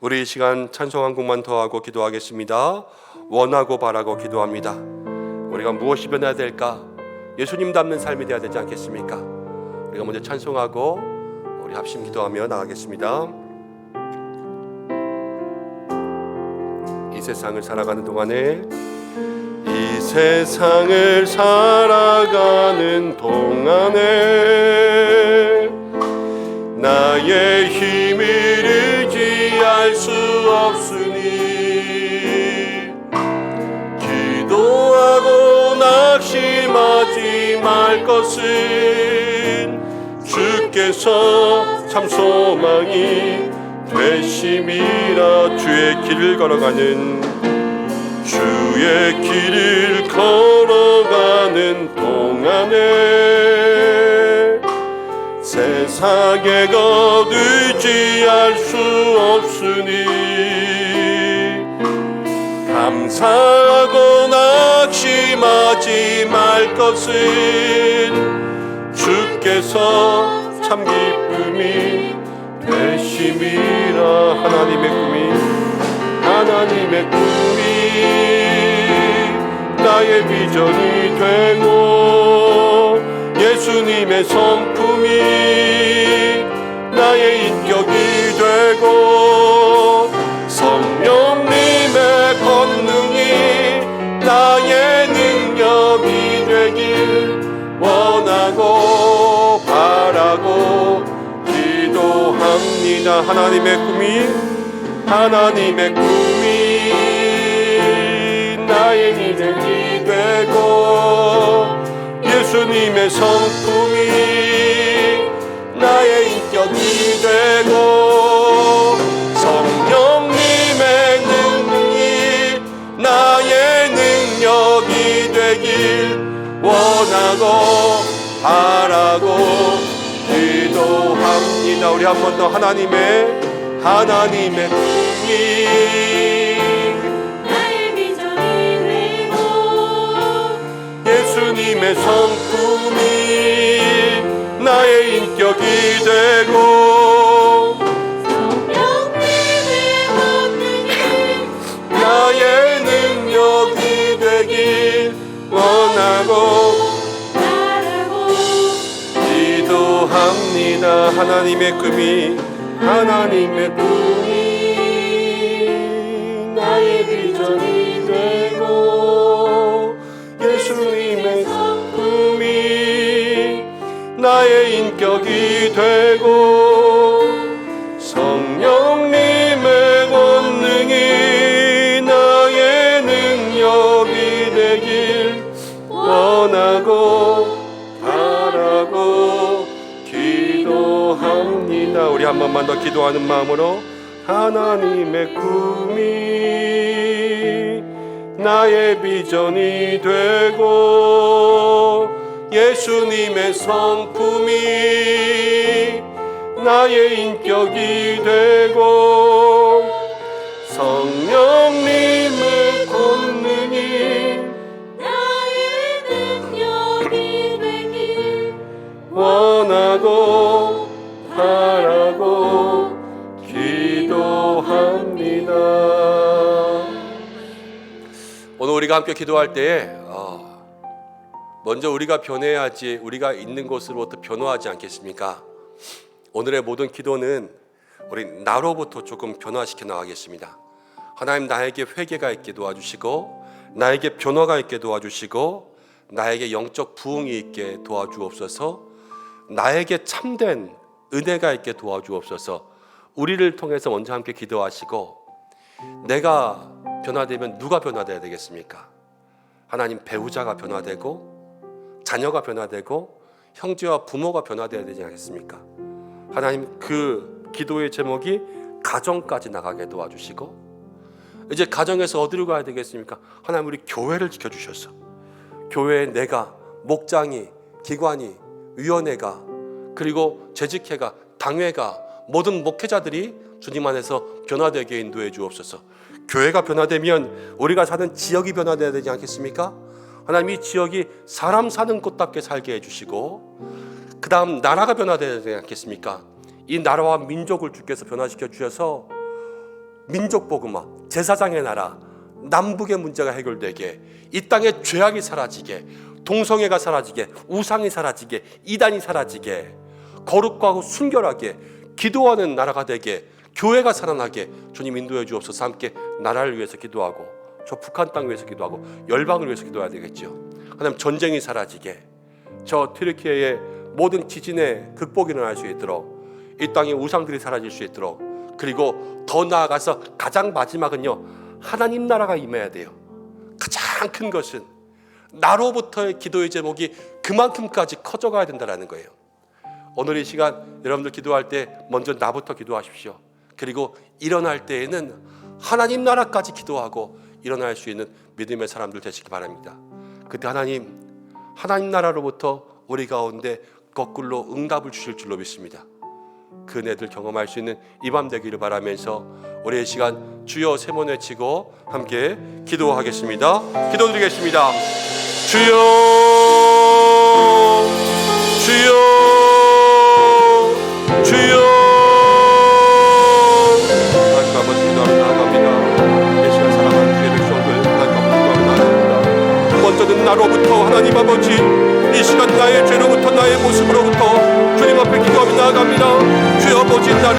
우리 이 시간 찬송 한 곡만 더 하고 기도하겠습니다. 원하고 바라고 기도합니다. 우리가 무엇이 변해야 될까? 예수님 닮는 삶이 되어야 되지 않겠습니까? 우리가 먼저 찬송하고 우리 합심 기도하며 나가겠습니다. 이 세상을 살아가는 동안에 이 세상을 살아가는 동안에 나의 힘을 의지할 수 없으니 기도하고 낙심하지 말 것은 주께서 참 소망이 되심이라. 주의 길을 걸어가는 주의 길을 걸어가는 동안에 세상의 것 의지할 수 없으니 감사하고 낙심하지 말 것은 주께서 참 기쁨이 되심이라. 하나님의 꿈이 나의 비전이 되고 예수님의 성품이 나의 인격이 되고 성령님의 권능이 나의 능력이 되길 원하고 바라고 기도합니다. 하나님의 꿈이 나의 인생이 되고 예수님의 성품이 나의 인격이 되고 성령님의 능력이 나의 능력이 되길 원하고 바라고 기도합니다. 우리 한 번 더 하나님의 꿈이 나의 비전이 되고 예수님의 성품이 나의 인격이 되고 성령님의 권능이 나의 능력이 되길 원하고 바라고 기도합니다. 하나님의 꿈이 나의 비전이 되고 예수님의 성품이 나의 인격이 되고 성령님의 권능이 나의 능력이 되길 원하고 바라고 기도합니다. 우리 한 번만 더 기도하는 마음으로 하나님의 꿈이 나의 비전이 되고 예수님의 성품이 나의 인격이 되고 성령님의 권능이 나의 능력이 되길 원하고 바라고 기도합니다. 오늘 우리가 함께 기도할 때에 먼저 우리가 변해야지 우리가 있는 곳으로부터 변화하지 않겠습니까? 오늘의 모든 기도는 우리 나로부터 조금 변화시켜 나가겠습니다. 하나님, 나에게 회개가 있게 도와주시고 나에게 변화가 있게 도와주시고 나에게 영적 부흥이 있게 도와주옵소서. 나에게 참된 은혜가 있게 도와주옵소서. 우리를 통해서 먼저 함께 기도하시고, 내가 변화되면 누가 변화돼야 되겠습니까? 하나님, 배우자가 변화되고 자녀가 변화되고 형제와 부모가 변화돼야 되지 않겠습니까? 하나님, 그 기도의 제목이 가정까지 나가게 도와주시고, 이제 가정에서 어디로 가야 되겠습니까? 하나님, 우리 교회를 지켜주셔서 교회에 내가, 목장이, 기관이, 위원회가, 그리고 재직회가, 당회가, 모든 목회자들이 주님 안에서 변화되게 인도해 주옵소서. 교회가 변화되면 우리가 사는 지역이 변화되어야 되지 않겠습니까? 하나님, 이 지역이 사람 사는 곳답게 살게 해주시고, 그 다음 나라가 변화되어야 되지 않겠습니까? 이 나라와 민족을 주께서 변화시켜 주셔서 민족 복음화, 제사장의 나라, 남북의 문제가 해결되게, 이 땅에 죄악이 사라지게, 동성애가 사라지게, 우상이 사라지게, 이단이 사라지게, 거룩하고 순결하게 기도하는 나라가 되게, 교회가 살아나게 주님 인도해 주옵소서. 함께 나라를 위해서 기도하고, 저 북한 땅 위해서 기도하고, 열방을 위해서 기도해야 되겠죠. 하나님, 전쟁이 사라지게, 저 튀르키예의 모든 지진의 극복이 일어날 수 있도록, 이 땅의 우상들이 사라질 수 있도록, 그리고 더 나아가서 가장 마지막은요, 하나님 나라가 임해야 돼요. 가장 큰 것은 나로부터의 기도의 제목이 그만큼까지 커져가야 된다는 거예요. 오늘 이 시간 여러분들 기도할 때 먼저 나부터 기도하십시오. 그리고 일어날 때에는 하나님 나라까지 기도하고 일어날 수 있는 믿음의 사람들 되시기 바랍니다. 그때 하나님 나라로부터 우리 가운데 거꾸로 응답을 주실 줄로 믿습니다. 그 은혜들 경험할 수 있는 이 밤 되기를 바라면서 우리의 시간 주여 세 번 외치고 함께 기도하겠습니다. 기도드리겠습니다. 주여, 주여, 주여. 하나님 아버지 기도하며 나아갑니다. 이 시간 사랑하는 주의 백성들 하나님 아버지 기도하며 나아갑니다. 먼저는 나로부터 하나님 아버지, 이 시간 나의 죄로부터, 나의 모습으로부터 주님 앞에 기도하며 나아갑니다. 주여 아버지, 나를